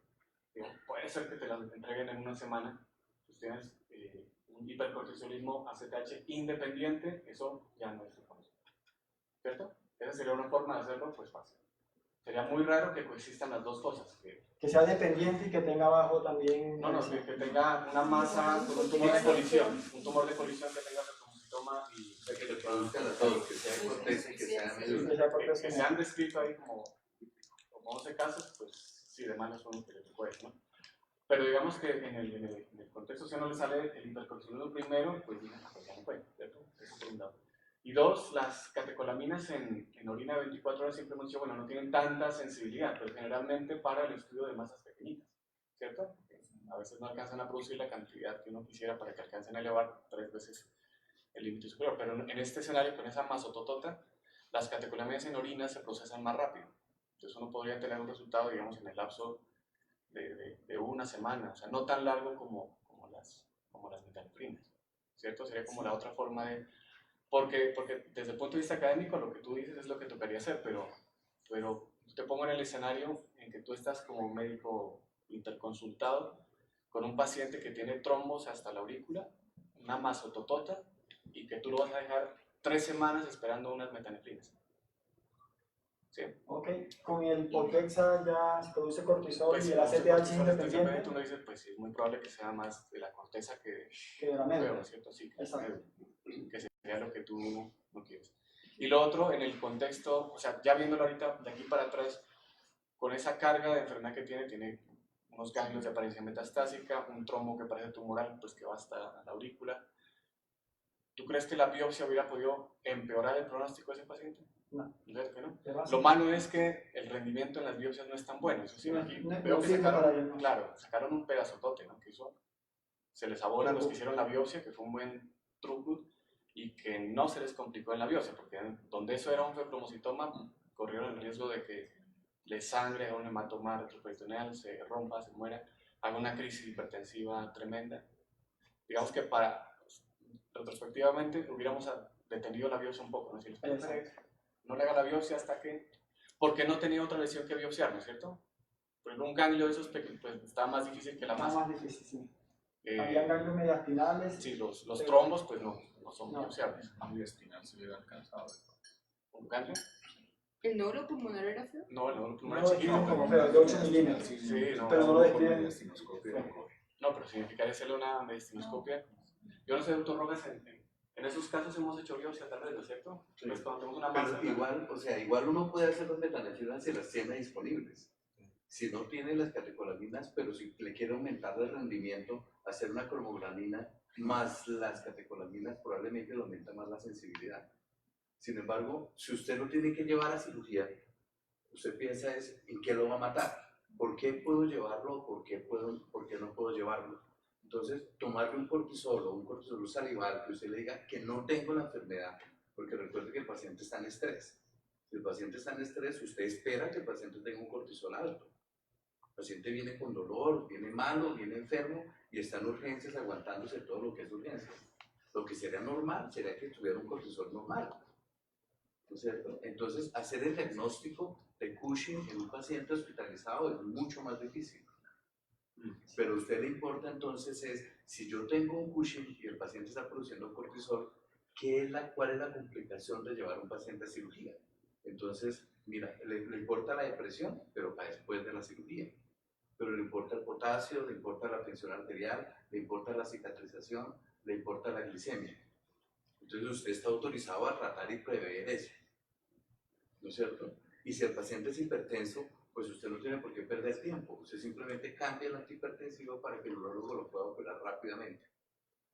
puede ser que te la entreguen en una semana, pues tienes un hipercortisolismo ACTH independiente, eso ya no es reconocido, ¿cierto? Esa sería una forma de hacerlo, pues fácil. Sería muy raro que coexistan las dos cosas. Que sea dependiente y que tenga abajo también... No, que tenga una masa con un tumor de colisión, que tenga feocromocitoma y Que le produzcan a todos, que sea corteza y que sea medio. que se han descrito ahí como 11 casos, pues sí, de malos son los que le puede, ¿no? Pero digamos que en el contexto, si no le sale el hipercortisolismo primero, pues ya no puede, ¿cierto? Eso por un lado. Y dos, las catecolaminas en orina de 24 horas siempre hemos dicho, bueno, no tienen tanta sensibilidad, pero generalmente para el estudio de masas pequeñitas, ¿cierto? A veces no alcanzan a producir la cantidad que uno quisiera para que alcancen a elevar 3 veces el límite superior, pero en este escenario, con esa masototota, las catecolaminas en orina se procesan más rápido. Entonces uno podría tener un resultado, digamos, en el lapso de una semana, o sea, no tan largo como las metanefrinas, ¿cierto? Sería como la otra forma de... Porque desde el punto de vista académico lo que tú dices es lo que tocaría hacer, pero te pongo en el escenario en que tú estás como médico interconsultado con un paciente que tiene trombos hasta la aurícula, una masototota, y que tú lo vas a dejar 3 semanas esperando unas metanefrinas. ¿Sí? Ok, con el Potexa ya se produce cortisol y el ACTH independiente. Tú me dices, pues sí, es muy probable que sea más de la corteza que de la médula, ¿cierto? Sí, exacto. Que sería lo que tú no quieres. Y lo otro, en el contexto, o sea, ya viéndolo ahorita de aquí para atrás, con esa carga de enfermedad que tiene unos ganglios de apariencia metastásica, un trombo que parece tumoral, pues que va hasta la aurícula. ¿Tú crees que la biopsia hubiera podido empeorar el pronóstico de ese paciente? No. ¿Verdad que no? Lo malo es que el rendimiento en las biopsias no es tan bueno. Eso sí, aquí veo que sacaron un pedazotote, ¿no? Que eso se les abona a los que hicieron la biopsia, que fue un buen throughput, y que no se les complicó en la biopsia, porque donde eso era un feocromocitoma, corrieron el riesgo de que le sangre a un hematoma retroperitoneal, se rompa, se muera, haga una crisis hipertensiva tremenda. Digamos que retrospectivamente hubiéramos detenido la biopsia un poco, ¿no? Si no le haga la biopsia hasta que ¿Por qué no tenía otra lesión que biopsiar, no es cierto? Por ejemplo, un ganglio de esos pequeños, pues estaba más difícil que la Está masa. más difícil, sí. Había ganglios mediastinales. Sí, los trombos pues no son No. biopsiables. Cambio espinal se hubiera alcanzado. ¿Un ganglio? ¿El nódulo pulmonar era feo? No, el nódulo pulmonar No, es chiquito. no, como feo, de 8 milímetros. Sí, no, Pero no lo describen. no, pero significaría hacerle una medistinoscopia. Yo no sé, doctor Rojas, en esos casos hemos hecho biopsia tal vez, ¿no es cierto? Sí. Pues cuando tenemos una masa. Pero igual, o sea, igual uno puede hacer las metanefrinas si las tiene disponibles. Si no tiene las catecolaminas, pero si le quiere aumentar el rendimiento, hacer una cromogranina más las catecolaminas probablemente le aumenta más la sensibilidad. Sin embargo, si usted lo tiene que llevar a cirugía, usted piensa es en qué lo va a matar. ¿Por qué puedo llevarlo? ¿Por qué no puedo llevarlo? Entonces, tomarle un cortisol salival, que usted le diga que no tengo la enfermedad, porque recuerde que el paciente está en estrés. Si el paciente está en estrés, usted espera que el paciente tenga un cortisol alto. El paciente viene con dolor, viene malo, viene enfermo y está en urgencias aguantándose todo lo que es urgencia. Lo que sería normal sería que tuviera un cortisol normal. ¿No es cierto? Entonces, hacer el diagnóstico de Cushing en un paciente hospitalizado es mucho más difícil. Pero a usted le importa entonces es, si yo tengo un Cushing y el paciente está produciendo cortisol, ¿cuál es la complicación de llevar a un paciente a cirugía? Entonces, mira, le importa la depresión, pero para después de la cirugía. Pero le importa el potasio, le importa la tensión arterial, le importa la cicatrización, le importa la glicemia. Entonces usted está autorizado a tratar y prever eso, ¿no es cierto? Y si el paciente es hipertenso, pues usted no tiene por qué perder tiempo. Usted simplemente cambia el antihipertensivo para que el urólogo lo pueda operar rápidamente.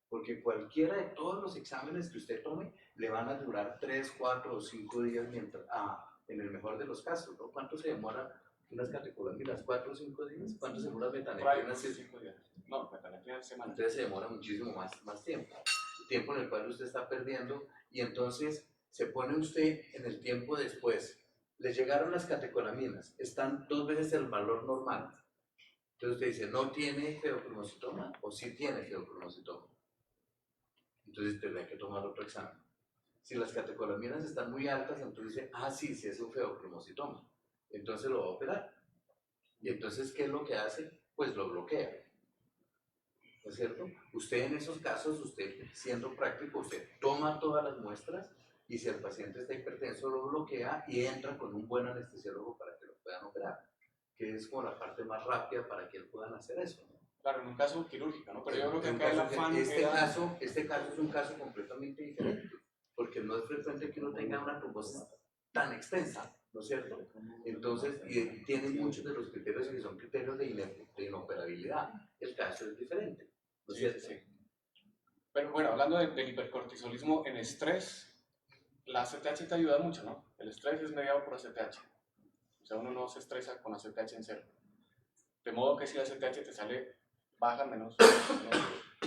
Porque cualquiera de todos los exámenes que usted tome le van a durar 3, 4 o 5 días en el mejor de los casos, ¿no? ¿Cuánto se demora unas catecolaminas? ¿4 o 5 días? ¿Cuánto se demora metanefrinas? 5 días. No, metanefrinas semana. Entonces se demora muchísimo más tiempo. Tiempo en el cual usted está perdiendo y entonces se pone usted en el tiempo después. Le llegaron las catecolaminas, están 2 veces el valor normal. Entonces usted dice, ¿no tiene feocromocitoma o sí tiene feocromocitoma? Entonces tendrá que tomar otro examen. Si las catecolaminas están muy altas, entonces dice, sí es un feocromocitoma. Entonces lo va a operar. Y entonces, ¿qué es lo que hace? Pues lo bloquea. ¿No es cierto? Usted en esos casos, usted siendo práctico, usted toma todas las muestras y si el paciente está hipertenso lo bloquea y entra con un buen anestesiólogo para que lo puedan operar, que es como la parte más rápida para que puedan hacer eso, ¿no? Claro, en un caso quirúrgico, ¿no? Pero yo creo que acá el afán este era... caso es un caso completamente diferente, porque no es frecuente que uno tenga una trombosis tan extensa, ¿no es cierto? Entonces, y tienen muchos de los criterios que son criterios de inoperabilidad. El caso es diferente, ¿no es cierto? Sí. Pero bueno, hablando del hipercortisolismo en estrés, la ACTH te ayuda mucho, ¿no? El estrés es mediado por ACTH. O sea, uno no se estresa con ACTH en cero. De modo que si la ACTH te sale baja, menos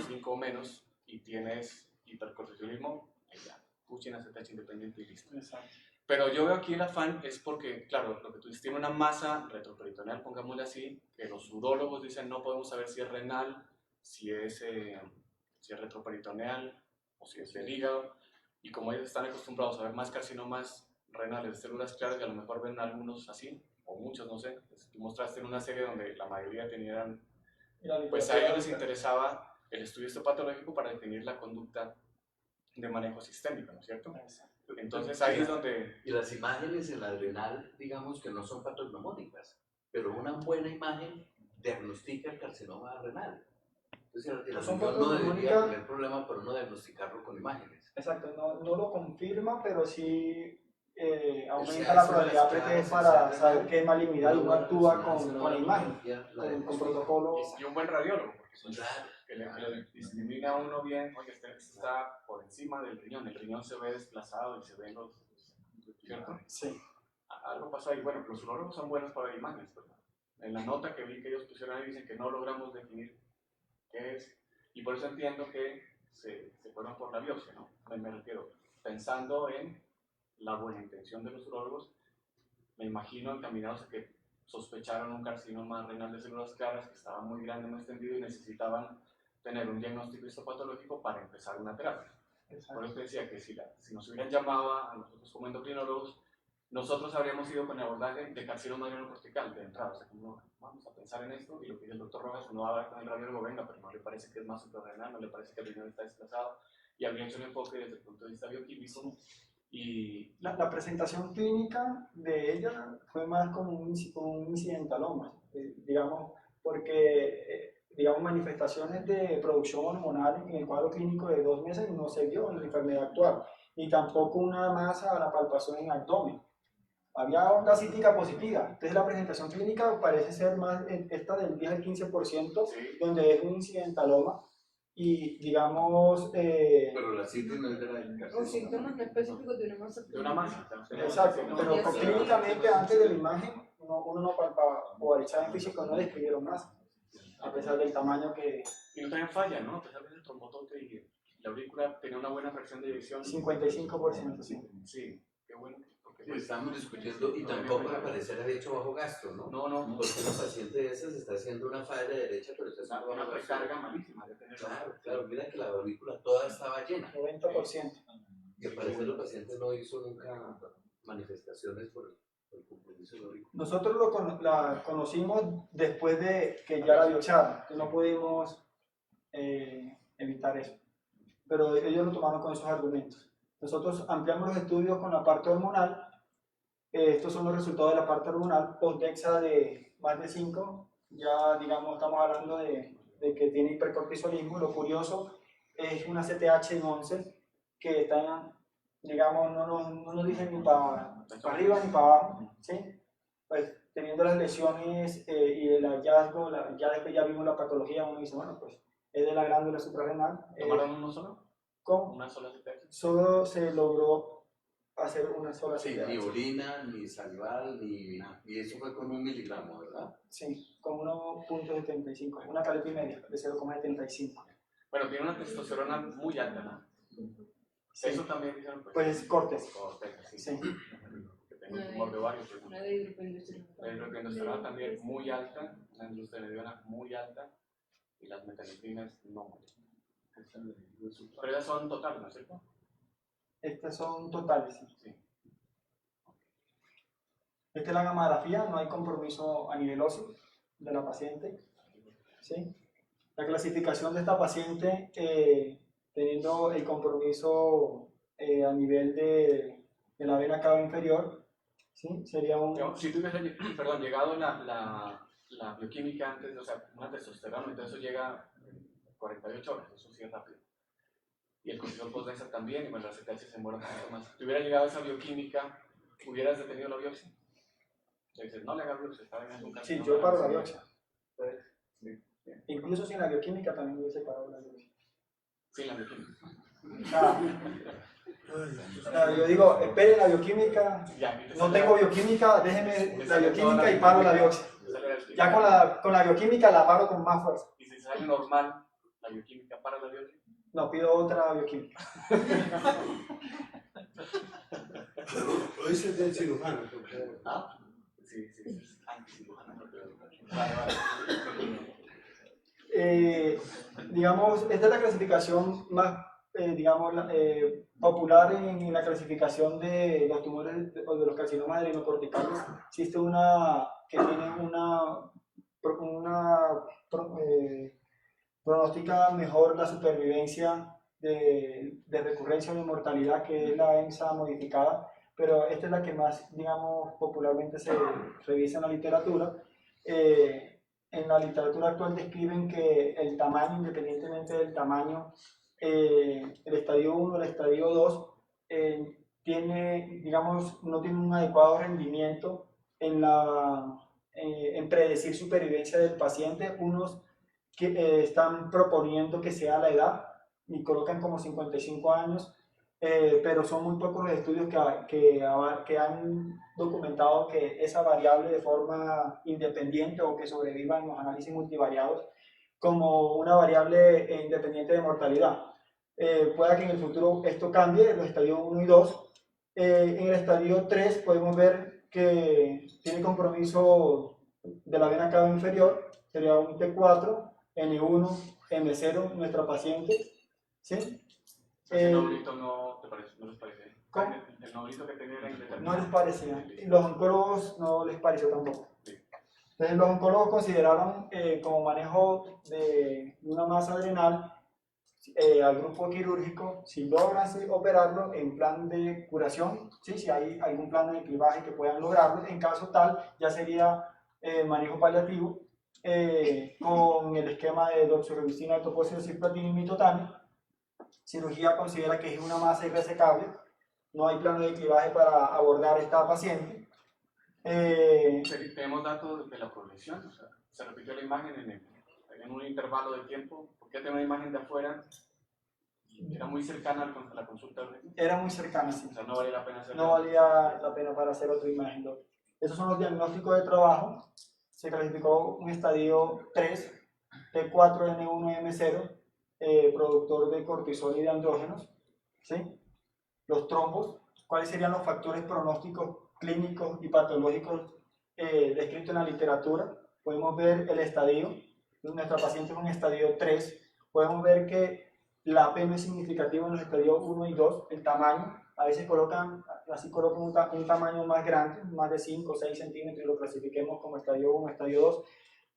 5 o menos, y tienes hipercortisolismo, ya, Cushing, ACTH independiente y listo. Exacto. Pero yo veo aquí el afán es porque, claro, lo que tú dices, tiene una masa retroperitoneal, pongámosle así, que los urólogos dicen no podemos saber si es renal, si es retroperitoneal o si es del hígado, y como ellos están acostumbrados a ver más carcinomas renales de células claras, y a lo mejor ven algunos así, o muchos, no sé, tú mostraste en una serie donde la mayoría tenían, pues a ellos les interesaba el estudio histopatológico para definir la conducta de manejo sistémico, ¿no es cierto? Entonces ahí es donde... Y las imágenes en la renal, digamos que no son patognomónicas, pero una buena imagen diagnostica el carcinoma renal. Entonces el riñón no debería tener problema por no diagnosticarlo con imágenes. Exacto, no lo confirma, pero sí aumenta la probabilidad de para saber qué malignidad y no actúa con la imagen, con protocolo. Y un buen radiólogo, porque Claro. que le discrimina a uno bien, oye, este está por encima del riñón, el riñón se ve desplazado y se ven los... ¿Cierto? Sí. Algo pasa ahí. Bueno, los urólogos son buenos para ver imágenes, ¿verdad? En la nota que vi que ellos pusieron ahí dicen que no logramos definir qué es, y por eso entiendo que se fueron por la biopsia, ¿no? Me refiero, pensando en la buena intención de los urólogos, me imagino encaminados a que sospecharon un carcinoma renal de células claras que estaba muy grande, muy extendido y necesitaban tener un diagnóstico histopatológico para empezar una terapia. Exacto. Por eso te decía que si nos hubieran llamado a nosotros como endocrinólogos, nosotros habríamos ido con el abordaje de carcinoma adrenocortical de entrada. O sea, como vamos a pensar en esto, y lo que dice el doctor Rojas, uno va a ver con el radiólogo, venga, pero no le parece que es más suprarrenal, no le parece que el riñón está desplazado, y habría hecho un enfoque desde el punto de vista bioquímico. Y La presentación clínica de ella fue más como un incidentaloma, digamos, porque digamos, manifestaciones de producción hormonal en el cuadro clínico de 2 meses no se vio en la enfermedad actual, ni tampoco una masa a la palpación en abdomen. Había onda cítica positiva. Entonces la presentación clínica parece ser más esta del 10 al 15%, donde es un incidentaloma y digamos... Pero la citis no es de la Con carcinoma. síntomas no específicos de una masa. de una masa. Exacto, pero clínicamente antes de la imagen uno no palpaba, o al examen físico no describieron masa, a pesar del tamaño que... Y no tenían falla, ¿no? A pesar de ese trombotote y la aurícula tenía una buena fracción de eyección. 55%, sí. Sí, qué bueno. Porque Pues estamos discutiendo y tampoco al parecer había hecho bajo gasto, ¿no? no, Porque una paciente de esas está haciendo una falla derecha, pero está haciendo una bajo gasto. recarga malísima de tener. Claro, mira que la aurícula toda estaba llena. 90%. Y al parecer el paciente no hizo nunca manifestaciones por el compromiso de la aurícula. Nosotros la conocimos después de que ya la biopsiaron, que no pudimos evitar eso. Pero ellos lo tomaron con esos argumentos. Nosotros ampliamos los estudios con la parte hormonal. Estos son los resultados de la parte hormonal. Post-DEXA de más de 5. Ya, digamos, estamos hablando de que tiene hipercortisolismo. Lo curioso es una CTH en 11 que está, digamos, no nos dicen ni para arriba ni para abajo. ¿Sí? Pues teniendo las lesiones y el hallazgo, ya después ya vimos la patología, uno dice, bueno, pues es de la glándula suprarrenal. ¿Tomaron uno solo? ¿Cómo? ¿Una sola CTH? Solo se logró hacer una sola Sí, CTH. ni orina, ni salival, ni nada. Y eso fue con 1 miligramo, ¿verdad? Sí, con 1.75, una caleta y media de 0.75. Bueno, tiene una testosterona muy alta, ¿no? Sí. Eso también dijeron, Pues cortes. cortes, sí. Sí. Que tengo un tumor de ovario. Pues. Una de hidropendestrona. La hidropendestrona también muy alta, la androstenediona muy alta y las metanefrinas no muy altas. Pero ellas son totales, ¿no es cierto? Estas son totales. Sí. Sí. Esta es la gamografía, no hay compromiso a nivel óseo de la paciente. ¿Sí? La clasificación de esta paciente, teniendo el compromiso a nivel de la vena cava inferior, ¿sí? Sería un... Digamos, si tú hubieras, perdón, llegado la bioquímica antes, o sea, una testosterona, entonces eso llega 48 horas, eso sí es rápido. Y el cortisol post-DEXA también, y bueno, las CTH se mueren un poquito más. Si te hubiera llegado esa bioquímica, ¿hubieras detenido la biopsia? Le dices, no le hagas biopsia, está bien, es un Sí, carcinoma. yo paro la biopsia. Incluso sin la bioquímica también hubiese parado la biopsia. Sí, la bioquímica. Yo digo, esperen la bioquímica, no tengo bioquímica, déjenme la bioquímica y paro la biopsia. Ya con la bioquímica la paro con más fuerza. Y si sale normal, la bioquímica para la biopsia. No, pido otra bioquímica. Hoy se es del cirujano. ¿Ah? Sí, es anticirujano. Digamos, esta es la clasificación más, digamos, popular en la clasificación de los tumores o de los carcinomas adrenocorticales. Existe una que tiene una pronostica mejor la supervivencia de recurrencia o de mortalidad, que es la EMSA modificada, pero esta es la que más, digamos, popularmente se revisa en la literatura. En la literatura actual describen que el tamaño, independientemente del tamaño, el estadio 1, el estadio 2, tiene, digamos, no tiene un adecuado rendimiento en predecir supervivencia del paciente. Unos que están proponiendo que sea la edad y colocan como 55 años, pero son muy pocos los estudios que han documentado que esa variable de forma independiente o que sobreviva en los análisis multivariados como una variable independiente de mortalidad. Pueda que en el futuro esto cambie, los estadios 1 y 2. En el estadio 3 podemos ver que tiene compromiso de la vena cava inferior, sería un T4, N1, M0, nuestra paciente, ¿sí? Ese nodulito no, ¿no les parece? ¿Cómo? El nodulito que tenía era No indeterminado. les parecía. Y los oncólogos no les pareció tampoco. Entonces los oncólogos consideraron como manejo de una masa adrenal al grupo quirúrgico, si logran operarlo en plan de curación, ¿sí? Si hay algún plan de clivaje que puedan lograrlo, en caso tal ya sería manejo paliativo con el esquema de doxorubicina, topoxina, cisplatina y mitotanio. Cirugía considera que es una masa irresecable, no hay plano de clivaje para abordar esta paciente. Tenemos datos de la progresión, o sea, se repitió la imagen en un intervalo de tiempo. ¿Por qué tener una imagen de afuera? Era muy cercana a la consulta. Era muy cercana, sí. O sea, no valía la pena hacerlo. No valía la pena para hacer otra imagen. Esos son los diagnósticos de trabajo. Se clasificó un estadio 3, T4N1M0, productor de cortisol y de andrógenos. ¿Sí? Los trombos, ¿cuáles serían los factores pronósticos clínicos y patológicos descritos en la literatura? Podemos ver el estadio. Nuestra paciente es un estadio 3. Podemos ver que la P no es significativa en los estadios 1 y 2, el tamaño. A veces colocan un tamaño más grande, más de 5 o 6 centímetros, y lo clasifiquemos como estadio 1, estadio 2.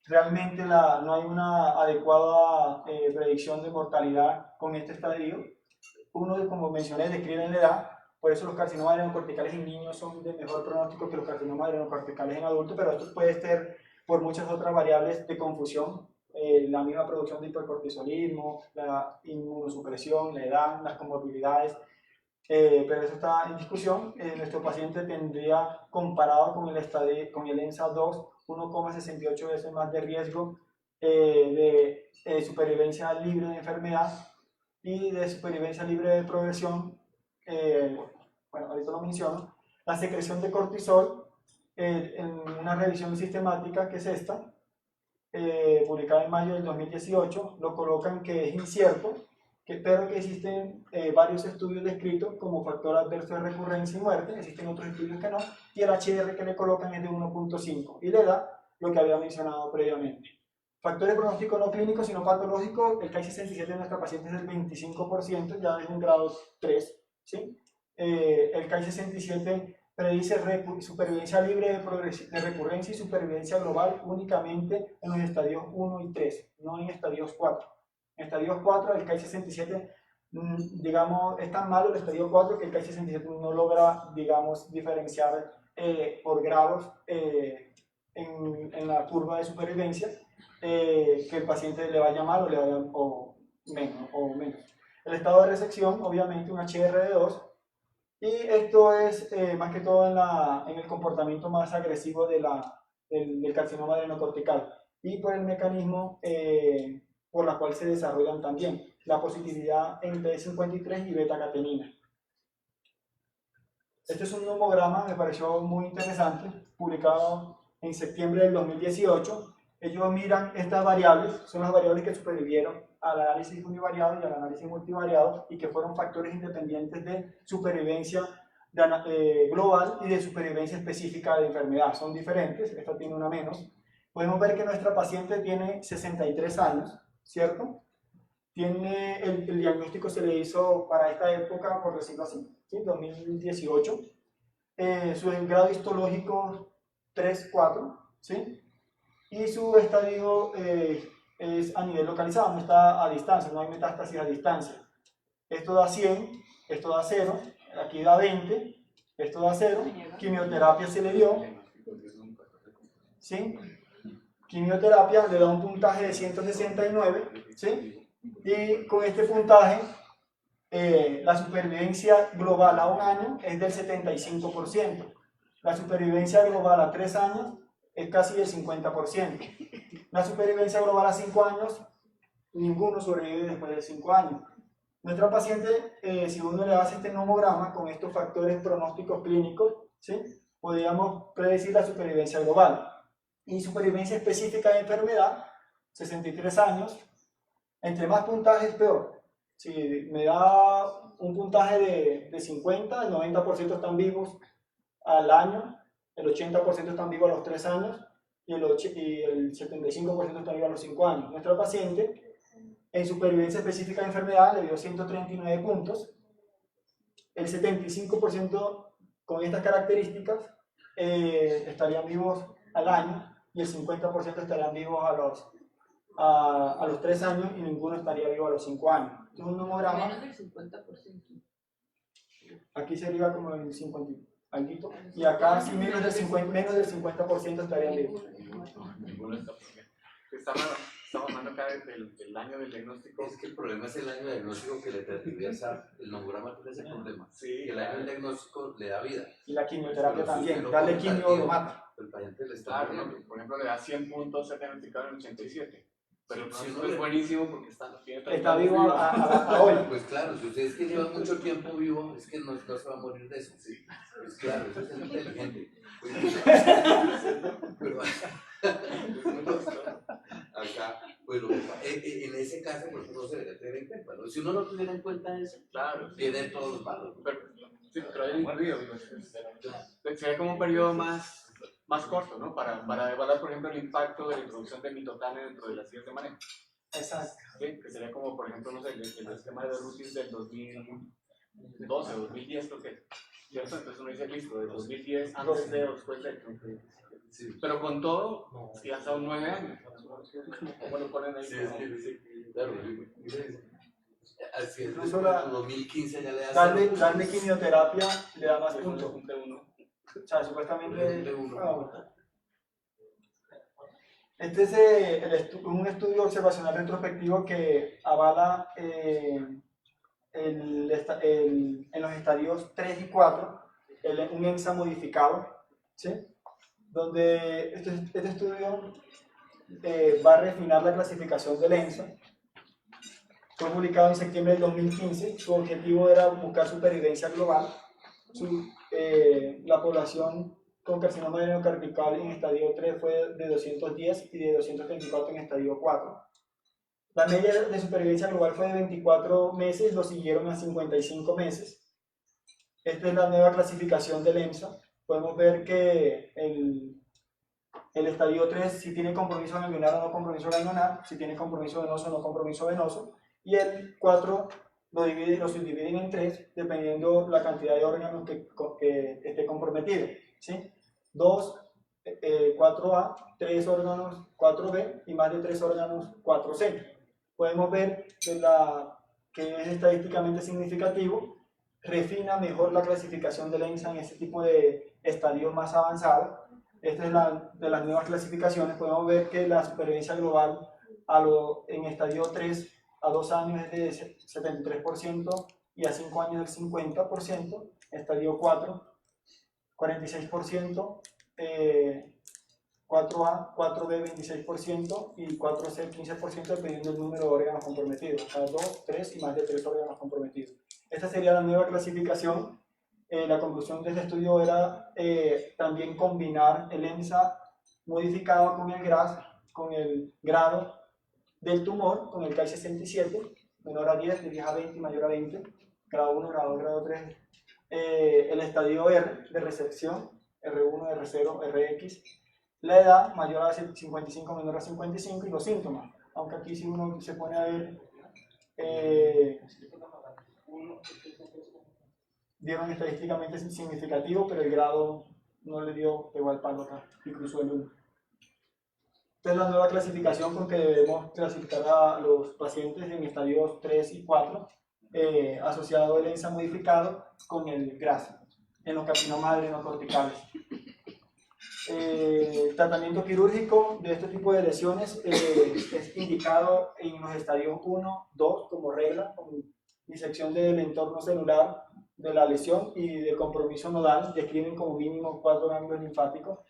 Realmente no hay una adecuada predicción de mortalidad con este estadio. Uno, como mencioné, describe la edad, por eso los carcinomas adrenocorticales en niños son de mejor pronóstico que los carcinomas adrenocorticales en adultos, pero esto puede ser por muchas otras variables de confusión. La misma producción de hipercortisolismo, la inmunosupresión, la edad, las comorbilidades, pero eso está en discusión. Nuestro paciente tendría, comparado con el ENSA2, 1,68 veces más de riesgo de supervivencia libre de enfermedad y de supervivencia libre de progresión. Bueno, ahorita lo menciono. La secreción de cortisol, en una revisión sistemática que es esta, publicada en mayo del 2018, lo colocan que es incierto, pero que existen varios estudios descritos como factor adverso de recurrencia y muerte, existen otros estudios que no, y el HDR que le colocan es de 1.5, y le da lo que había mencionado previamente. Factores pronósticos no clínicos, sino patológicos, el Ki-67 de nuestra paciente es del 25%, ya es un grado 3, ¿sí? El Ki-67 predice supervivencia libre de recurrencia y supervivencia global únicamente en los estadios 1 y 3, no en estadios 4. En estadios 4 el Ki-67, digamos, es tan malo el estadio 4 que el Ki-67 no logra, digamos, diferenciar por grados en la curva de supervivencia, que el paciente le vaya mal o le vaya menos. El estado de resección, obviamente un HR de 2, y esto es más que todo en el comportamiento más agresivo del carcinoma adrenocortical y por el mecanismo por la cual se desarrollan también, la positividad en P53 y beta-catenina. Este es un nomograma, me pareció muy interesante, publicado en septiembre del 2018. Ellos miran estas variables, son las variables que supervivieron al análisis univariado y al análisis multivariado y que fueron factores independientes de supervivencia global y de supervivencia específica de enfermedad. Son diferentes, esta tiene una menos. Podemos ver que nuestra paciente tiene 63 años, ¿cierto? Tiene el diagnóstico se le hizo para esta época, por decirlo así, ¿sí? 2018. Su grado histológico 3-4, ¿sí? Y su estadio es a nivel localizado, no está a distancia, no hay metástasis a distancia. Esto da 100, esto da 0, aquí da 20, esto da 0, quimioterapia se le dio, ¿sí? Quimioterapia le da un puntaje de 169, ¿sí? Y con este puntaje, la supervivencia global a 1 año es del 75%, la supervivencia global a 3 años es casi del 50%. La supervivencia global a 5 años, ninguno sobrevive después de 5 años. Nuestra paciente, si uno le hace este nomograma con estos factores pronósticos clínicos, ¿sí? Podríamos predecir la supervivencia global. Y supervivencia específica de enfermedad, 63 años, entre más puntajes peor. Si me da un puntaje de 50, el 90% están vivos al año, el 80% están vivos a los 3 años y el 75% están vivos a los 5 años. Nuestra paciente En supervivencia específica de enfermedad le dio 139 puntos. El 75% con estas características estarían vivos al año y el 50% estarían vivos a los 3 años y ninguno estaría vivo a los 5 años. Este es un nomograma. Menos del 50%. Aquí sería como el 50 alguito, y acá sí menos del 50% estarían vivos. Ninguno está porque estamos hablando acá del año del diagnóstico. Es que el problema es el año de diagnóstico que le tergiversa el nomograma, tiene ese problema. Sí, Que el año del diagnóstico le da vida. Y la quimioterapia Pero si también, usted lo darle pone quimio tardío, lo mata. El paciente le está claro, muriendo. ¿no? Por ejemplo, le da 100 puntos, se ha diagnosticado en 87. Pero Sí, no, no es le- buenísimo porque tiene 30 Está años vivo a hoy. Pues claro, si usted es que lleva mucho tiempo vivo, es que no se va a morir de eso. Sí. Pues claro, eso es inteligente. Pero acá, pues lo que en ese caso, pues no se debería tener en cuenta, ¿no? Si uno no tuviera en cuenta eso, Claro, tiene todos los malos. pero, sí, pero hay incluido. Sería como un periodo más corto, ¿no? Para evaluar, por ejemplo, el impacto de la introducción de mitotane dentro de las guías de manejo. Exacto. ¿Sí? Que sería como, por ejemplo, no sé, el esquema de Rutis del 2012 o 2010, creo que. ¿Cierto? Entonces uno dice, listo, del 2010 antes de o después de. Sí. Pero con todo, ya son 9 años. ¿Cómo lo ponen ahí? Sí, es que sí, claro, así es, Incluso en la- 2015 ya le da Darle quimioterapia le da más puntos. O sea, supuestamente. De uno. Este es un estudio observacional retrospectivo que avala en los estadios 3 y 4 un ENSA modificado, ¿sí? Donde este estudio va a refinar la clasificación del ENSA. Fue publicado en septiembre del 2015. Su objetivo era buscar supervivencia global. La población con carcinoma de adenocortical en estadio 3 fue de 210 y de 234 en estadio 4. La media de supervivencia global fue de 24 meses, lo siguieron a 55 meses. Esta es la nueva clasificación del EMSA. Podemos ver que el estadio 3 si tiene compromiso ganglionar o no compromiso ganglionar, si tiene compromiso venoso o no compromiso venoso, y el 4 lo subdividen en 3 dependiendo la cantidad de órganos que esté comprometido, ¿sí? 2, 4A, 3 órganos 4B y más de 3 órganos 4C. Podemos ver que es estadísticamente significativo, refina mejor la clasificación del ENSA en este tipo de estadios más avanzados. Esta es de las nuevas clasificaciones. Podemos ver que la supervivencia global en estadio 3 a 2 años es de 73% y a 5 años del 50%, estadio 4, 46%, 4A, 4B 26% y 4C 15% dependiendo del número de órganos comprometidos, o sea, 2, 3 y más de 3 órganos comprometidos. Esta sería la nueva clasificación. La conclusión de este estudio era también combinar el ENSA modificado con el GRAS, con el grado del tumor, con el CAI 67, menor a 10, de 10 a 20 y mayor a 20, grado 1, grado 2, grado 3, el estadio R de recepción, R1, R0, RX, la edad mayor a 55, menor a 55 y los síntomas, aunque aquí si uno se pone a ver, dieron estadísticamente significativo, pero el grado no le dio igual palo acá, y cruzó el 1. Esta es la nueva clasificación con que debemos clasificar a los pacientes en estadios 3 y 4, asociado al ENSA modificado con el GRAS, en los carcinomas adrenocorticales. El tratamiento quirúrgico de este tipo de lesiones es indicado en los estadios 1, 2 como regla, con disección del entorno celular de la lesión y de compromiso nodal, describen como mínimo 4 ganglios linfáticos.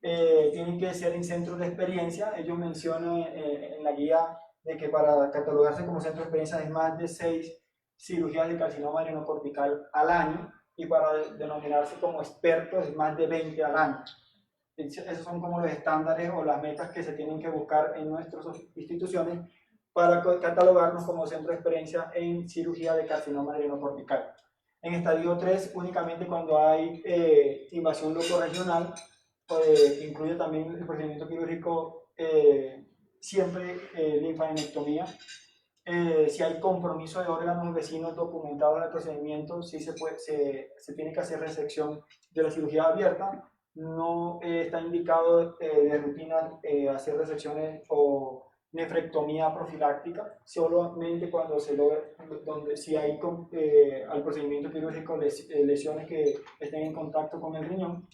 Tienen que ser en centros de experiencia. Ellos mencionan en la guía de que para catalogarse como centro de experiencia es más de 6 cirugías de carcinoma adrenocortical al año, y para denominarse como expertos es más de 20 al año. Esos son como los estándares o las metas que se tienen que buscar en nuestras instituciones para catalogarnos como centro de experiencia en cirugía de carcinoma adrenocortical. En estadio 3, únicamente cuando hay invasión locorregional, incluye también el procedimiento quirúrgico, siempre linfadenectomía. si hay compromiso de órganos vecinos documentados en el procedimiento, sí se tiene que hacer resección de la cirugía abierta. No está indicado de rutina hacer resecciones o nefrectomía profiláctica, solamente cuando se logra, si hay al procedimiento quirúrgico lesiones que estén en contacto con el riñón.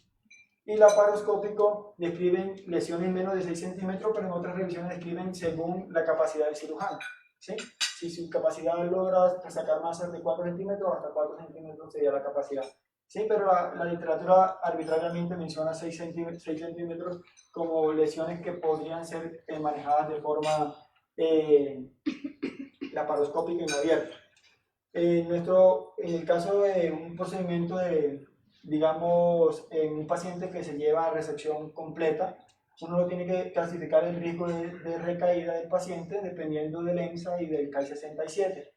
Y laparoscópico describen lesiones menos de 6 centímetros, pero en otras revisiones describen según la capacidad del cirujano. ¿Sí? Si su capacidad logra sacar masas de 4 centímetros, hasta 4 centímetros sería la capacidad. Sí, pero la literatura arbitrariamente menciona 6 centímetros como lesiones que podrían ser manejadas de forma laparoscópica y no abierta. En el caso de un procedimiento digamos, en un paciente que se lleva a resección completa, uno lo tiene que clasificar el riesgo de recaída del paciente dependiendo del EMSA y del CAI 67.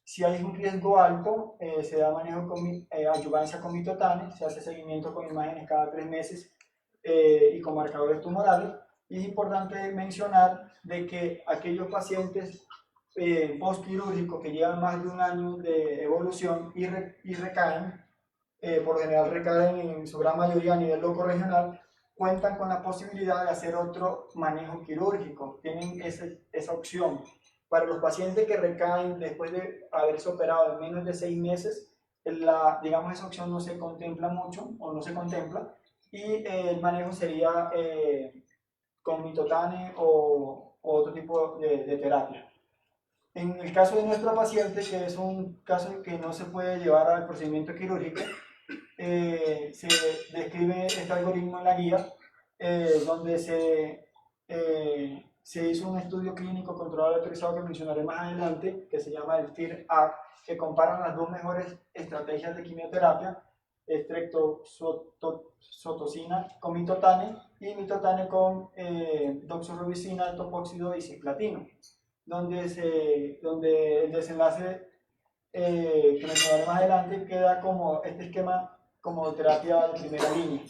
Si hay un riesgo alto, se da manejo con adyuvancia con mitotane, se hace seguimiento con imágenes cada 3 meses y con marcadores tumorales. Y es importante mencionar de que aquellos pacientes postquirúrgicos que llevan más de un año de evolución y recaen, por lo general recaen en su gran mayoría a nivel loco regional, cuentan con la posibilidad de hacer otro manejo quirúrgico, tienen esa opción. Para los pacientes que recaen después de haberse operado en menos de 6 meses, digamos esa opción no se contempla mucho o no se contempla, y el manejo sería con mitotane o otro tipo de terapia. En el caso de nuestro paciente, que es un caso que no se puede llevar al procedimiento quirúrgico, se describe este algoritmo en la guía, donde se hizo un estudio clínico controlado y autorizado que mencionaré más adelante, que se llama el FIR-AC, que comparan las 2 mejores estrategias de quimioterapia, estreptozotocina con mitotane y mitotane con doxorubicina, etoposído y cisplatino, donde el desenlace que mencionaré más adelante queda como este esquema como terapia de primera línea.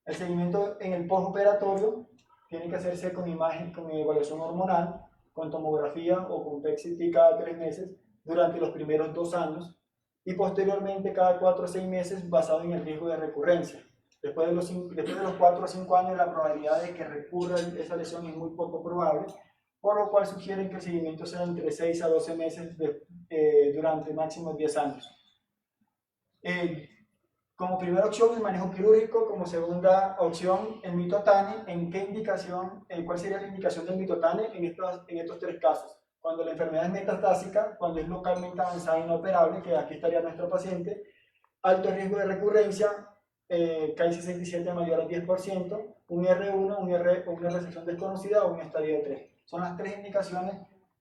El seguimiento en el postoperatorio tiene que hacerse con imagen, con evaluación hormonal, con tomografía o con PET-CT cada 3 meses durante los primeros 2 años y posteriormente cada 4 o 6 meses basado en el riesgo de recurrencia. Después de los 4 o 5 años la probabilidad de que recurra esa lesión es muy poco probable, por lo cual sugieren que el seguimiento sea entre 6 a 12 meses durante máximo 10 años. Como primera opción el manejo quirúrgico, como segunda opción el mitotane. ¿En qué indicación, cuál sería la indicación del mitotane en estos 3 casos? Cuando la enfermedad es metastásica, cuando es localmente avanzada e inoperable, que aquí estaría nuestro paciente, alto riesgo de recurrencia, CAI 67 mayor al 10%, un R1, una resección desconocida o un estadio 3. Son las 3 indicaciones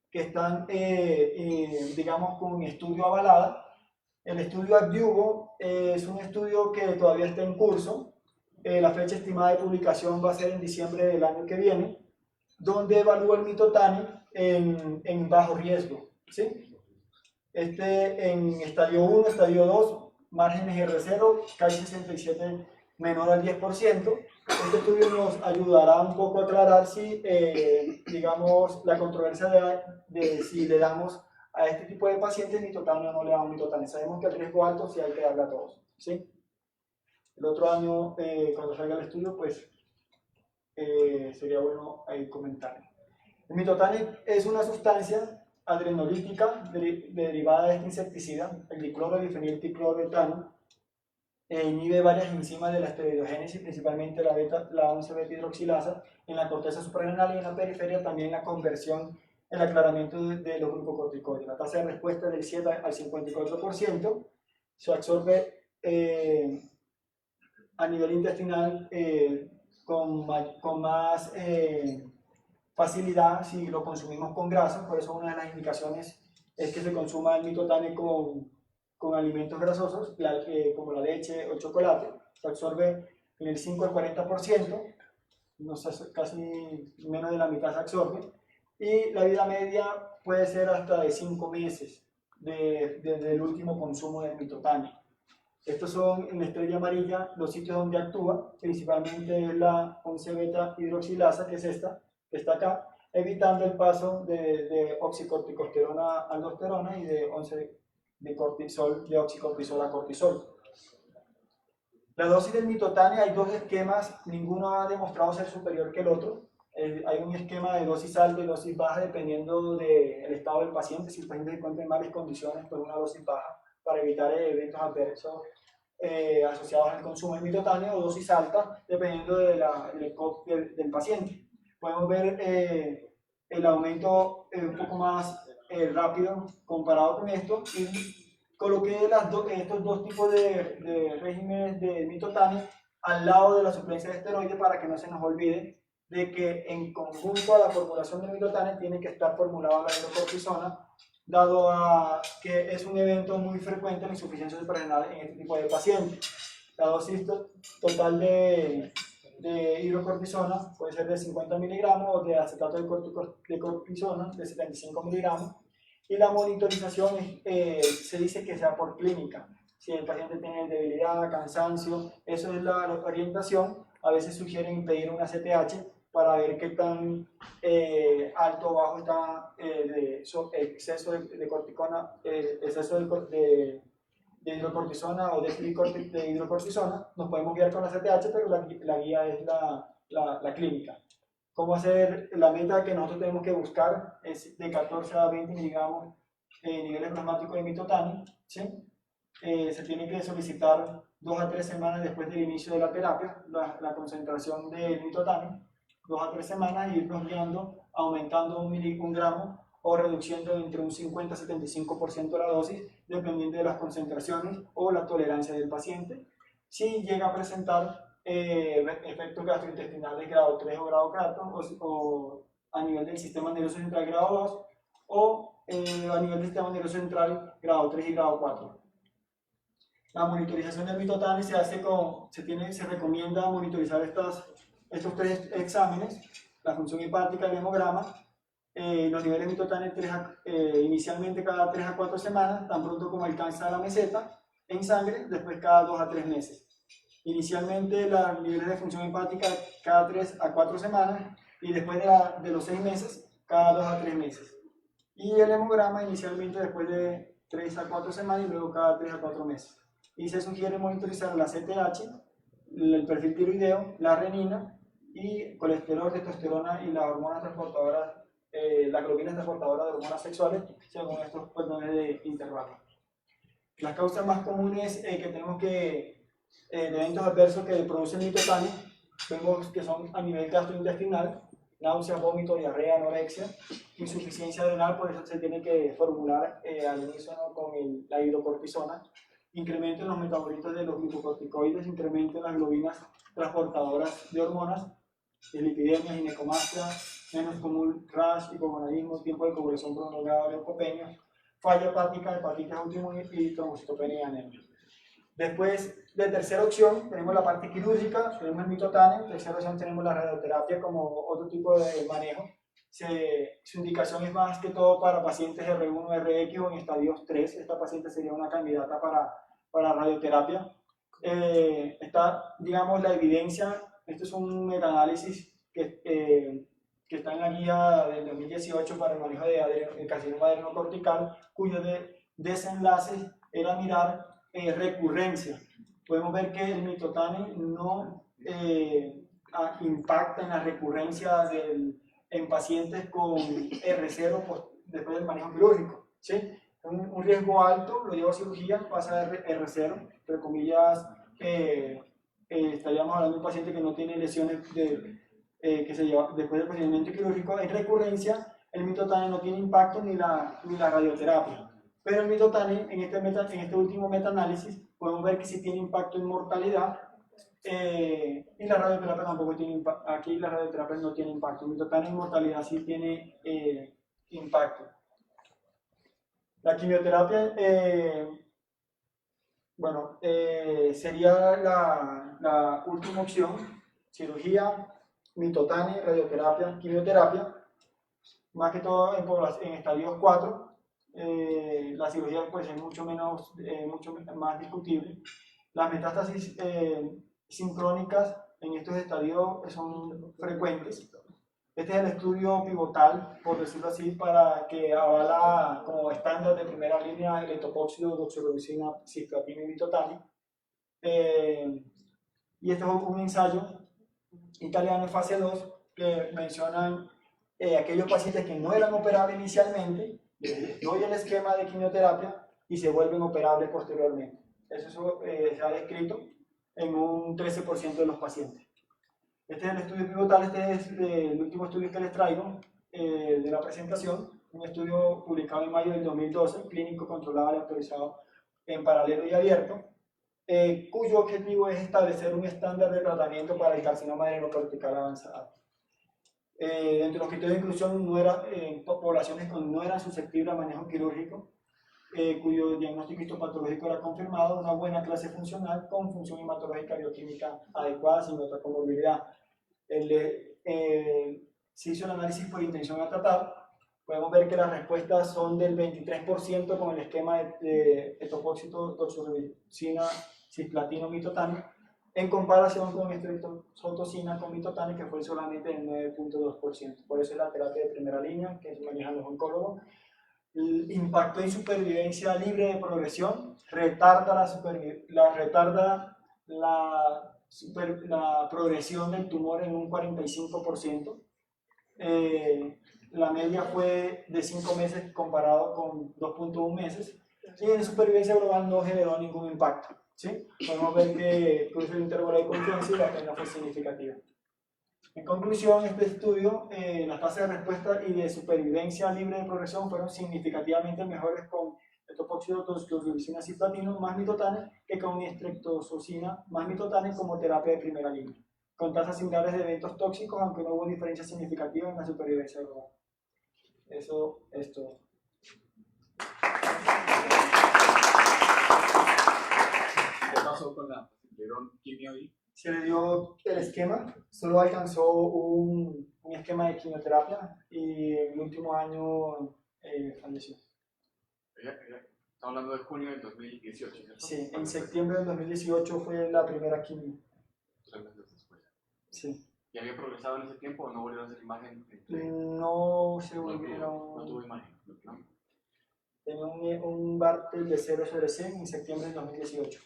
que están, digamos, con un estudio avalada. El estudio Adyuvo es un estudio que todavía está en curso. La fecha estimada de publicación va a ser en diciembre del año que viene, donde evalúa el mitotane en bajo riesgo. ¿Sí? En estadio 1, estadio 2, márgenes R0, CAI 67 menor al 10%. Este estudio nos ayudará un poco a aclarar si, digamos, la controversia de si le damos a este tipo de pacientes mitotane o no le damos mitotane. Sabemos que el riesgo alto sí hay que darle a todos. ¿Sí? El otro año, cuando salga el estudio, pues sería bueno ahí comentar. El mitotane es una sustancia adrenolítica derivada de este insecticida, el dicloro-difenilticloroetano. Inhibe varias enzimas de la esteroidogénesis, principalmente la 11-beta-hidroxilasa, en la corteza suprarrenal y en la periferia también la conversión, el aclaramiento de los glucocorticoides. La tasa de respuesta es del 7 al 54%, se absorbe a nivel intestinal con más facilidad si lo consumimos con grasa, por eso una de las indicaciones es que se consuma el mitotane con alimentos grasosos, como la leche o el chocolate. Se absorbe en el 5 al 40%, casi menos de la mitad se absorbe, y la vida media puede ser hasta de 5 meses desde el último consumo del mitotane. Estos son en la estrella amarilla los sitios donde actúa, principalmente la 11-beta-hidroxilasa, que es esta, que está acá, evitando el paso de oxicorticosterona a aldosterona y de 11 de cortisol, de oxicortisol a cortisol. La dosis del mitotane, hay dos esquemas, ninguno ha demostrado ser superior que el otro. Hay un esquema de dosis alta y dosis baja dependiendo del estado del paciente. Si el paciente se encuentra en malas condiciones, pues una dosis baja para evitar eventos adversos asociados al consumo del mitotane, o dosis alta dependiendo del COP del paciente. Podemos ver el aumento un poco más rápido comparado con esto, y coloqué estos dos tipos de regímenes de mitotane al lado de la suplencia de esteroides para que no se nos olvide de que en conjunto a la formulación de mitotane tiene que estar formulada la hidrocortisona, dado que es un evento muy frecuente en la insuficiencia suprarrenal en este tipo de pacientes. La dosis total de hidrocortisona puede ser de 50 miligramos o de acetato de cortisona de 75 miligramos. Y la monitorización se dice que sea por clínica. Si el paciente tiene debilidad, cansancio, eso es la orientación. A veces sugieren pedir una CTH para ver qué tan alto o bajo está exceso de corticona, exceso de hidrocortisona o de hidrocortisona. Nos podemos guiar con la CTH, pero la guía es la clínica. ¿Cómo hacer? La meta que nosotros tenemos que buscar es de 14 a 20 miligramos niveles plasmáticos de mitotane, ¿sí? Se tiene que solicitar 2 a 3 semanas después del inicio de la terapia, la concentración de mitotane, 2 a 3 semanas, y irnos guiando, aumentando un gramo o reduciendo entre un 50 a 75% la dosis, dependiendo de las concentraciones o la tolerancia del paciente. Si llega a presentar efectos gastrointestinales grado 3 o grado 4, o a nivel del sistema nervioso central grado 2, o a nivel del sistema nervioso central grado 3 y grado 4. La monitorización del mitotane se recomienda monitorizar estos tres exámenes: la función hepática, el hemograma, los niveles de mitotane inicialmente cada 3 a 4 semanas, tan pronto como alcanza la meseta en sangre, después cada 2 a 3 meses. Inicialmente los niveles de función hepática cada 3 a 4 semanas, y después de los 6 meses, cada 2 a 3 meses. Y el hemograma inicialmente después de 3 a 4 semanas y luego cada 3 a 4 meses. Y se sugiere monitorizar la CTH, el perfil tiroideo, la renina y colesterol, testosterona y las hormonas transportadoras, las globinas transportadoras de hormonas sexuales, según estos patrones de intervalo. Las causas más comunes que tenemos de eventos adversos que producen mitotane, vemos que son a nivel gastrointestinal: náuseas, vómito, diarrea, anorexia, insuficiencia adrenal, por eso se tiene que formular al unísono con la hidrocortisona, incremento en los metabolitos de los glucocorticoides, incremento en las globinas transportadoras de hormonas, lipidemia, ginecomastia, menos común rash, hipogonadismo, tiempo de coagulación prolongado, leucopenia, falla hepática, hepatitis autoinmune y trombocitopenia y anemia. Después, de tercera opción, tenemos la parte quirúrgica, tenemos el mitotane. En tercera opción tenemos la radioterapia como otro tipo de manejo. Su indicación es más que todo para pacientes R1, Rx o en estadios 3. Esta paciente sería una candidata para radioterapia. Está, digamos, la evidencia. Esto es un metaanálisis que está en la guía del 2018 para el manejo del carcinoma adrenocortical, cuyos desenlaces era mirar recurrencia. Podemos ver que el mitotane no impacta en la recurrencia en pacientes con R0 después del manejo quirúrgico, ¿sí? Un riesgo alto, lo lleva a cirugía, pasa a R0, entre comillas. Estaríamos hablando de un paciente que no tiene lesiones que se lleva después del procedimiento quirúrgico. En recurrencia, el mitotane no tiene impacto ni la radioterapia. Pero el mitotane, en este último metaanálisis, podemos ver que sí tiene impacto en mortalidad, y la radioterapia tampoco tiene impacto. Aquí la radioterapia no tiene impacto. El mitotane en mortalidad sí tiene impacto. La quimioterapia, sería la última opción: cirugía, mitotane, radioterapia, quimioterapia, más que todo en estadios 4. La cirugía pues es mucho más discutible. Las metástasis sincrónicas en estos estadios son frecuentes. Este es el estudio pivotal, por decirlo así, para que avala como estándar de primera línea el etopóxido, doxorubicina, cisplatina y mitotana. Y este es un ensayo italiano en fase 2 que mencionan aquellos pacientes que no eran operables inicialmente, les doy el esquema de quimioterapia y se vuelven operables posteriormente. Eso se ha descrito en un 13% de los pacientes. Este es el estudio pivotal, este es el último estudio que les traigo de la presentación, un estudio publicado en mayo del 2012, clínico, controlado y autorizado en paralelo y abierto, cuyo objetivo es establecer un estándar de tratamiento para el carcinoma adrenocortical avanzado. Dentro de los criterios de inclusión poblaciones que no eran susceptibles a manejo quirúrgico, cuyo diagnóstico histopatológico era confirmado, una buena clase funcional con función hematológica bioquímica adecuada sin otra comorbilidad. Se hizo el análisis por intención a tratar. Podemos ver que las respuestas son del 23% con el esquema de etopóxido, doxorubicina, cisplatino, mitotana, en comparación con estreptozotocina con mitotana, que fue solamente del 9.2%. Por eso es la terapia de primera línea que manejan los oncólogos. El impacto en supervivencia libre de progresión retarda la progresión del tumor en un 45%. La media fue de 5 meses comparado con 2.1 meses, y en supervivencia global no generó ningún impacto, ¿sí? Podemos ver que cruza el intervalo de confianza y la pena fue significativa. En conclusión, este estudio, las tasas de respuesta y de supervivencia libre de progresión fueron significativamente mejores con etopóxido, doxorubicina, cisplatino más mitotana que con estreptozotocina más mitotana como terapia de primera línea, con tasas similares de eventos tóxicos, aunque no hubo diferencia significativa en la supervivencia global. Eso es todo. ¿Qué pasó con la dieron quimio y? Se le dio el esquema, solo alcanzó un esquema de quimioterapia y en el último año falleció. Estamos hablando de junio del 2018, ¿cierto? Sí, en septiembre del 2018 fue la primera quimio. 3 meses después. Sí. ¿Y había progresado en ese tiempo o no volvieron a hacer imagen? No se volvieron. No tuvo imagen, ¿no? Tenía un Bartel de 0/100 en septiembre del 2018.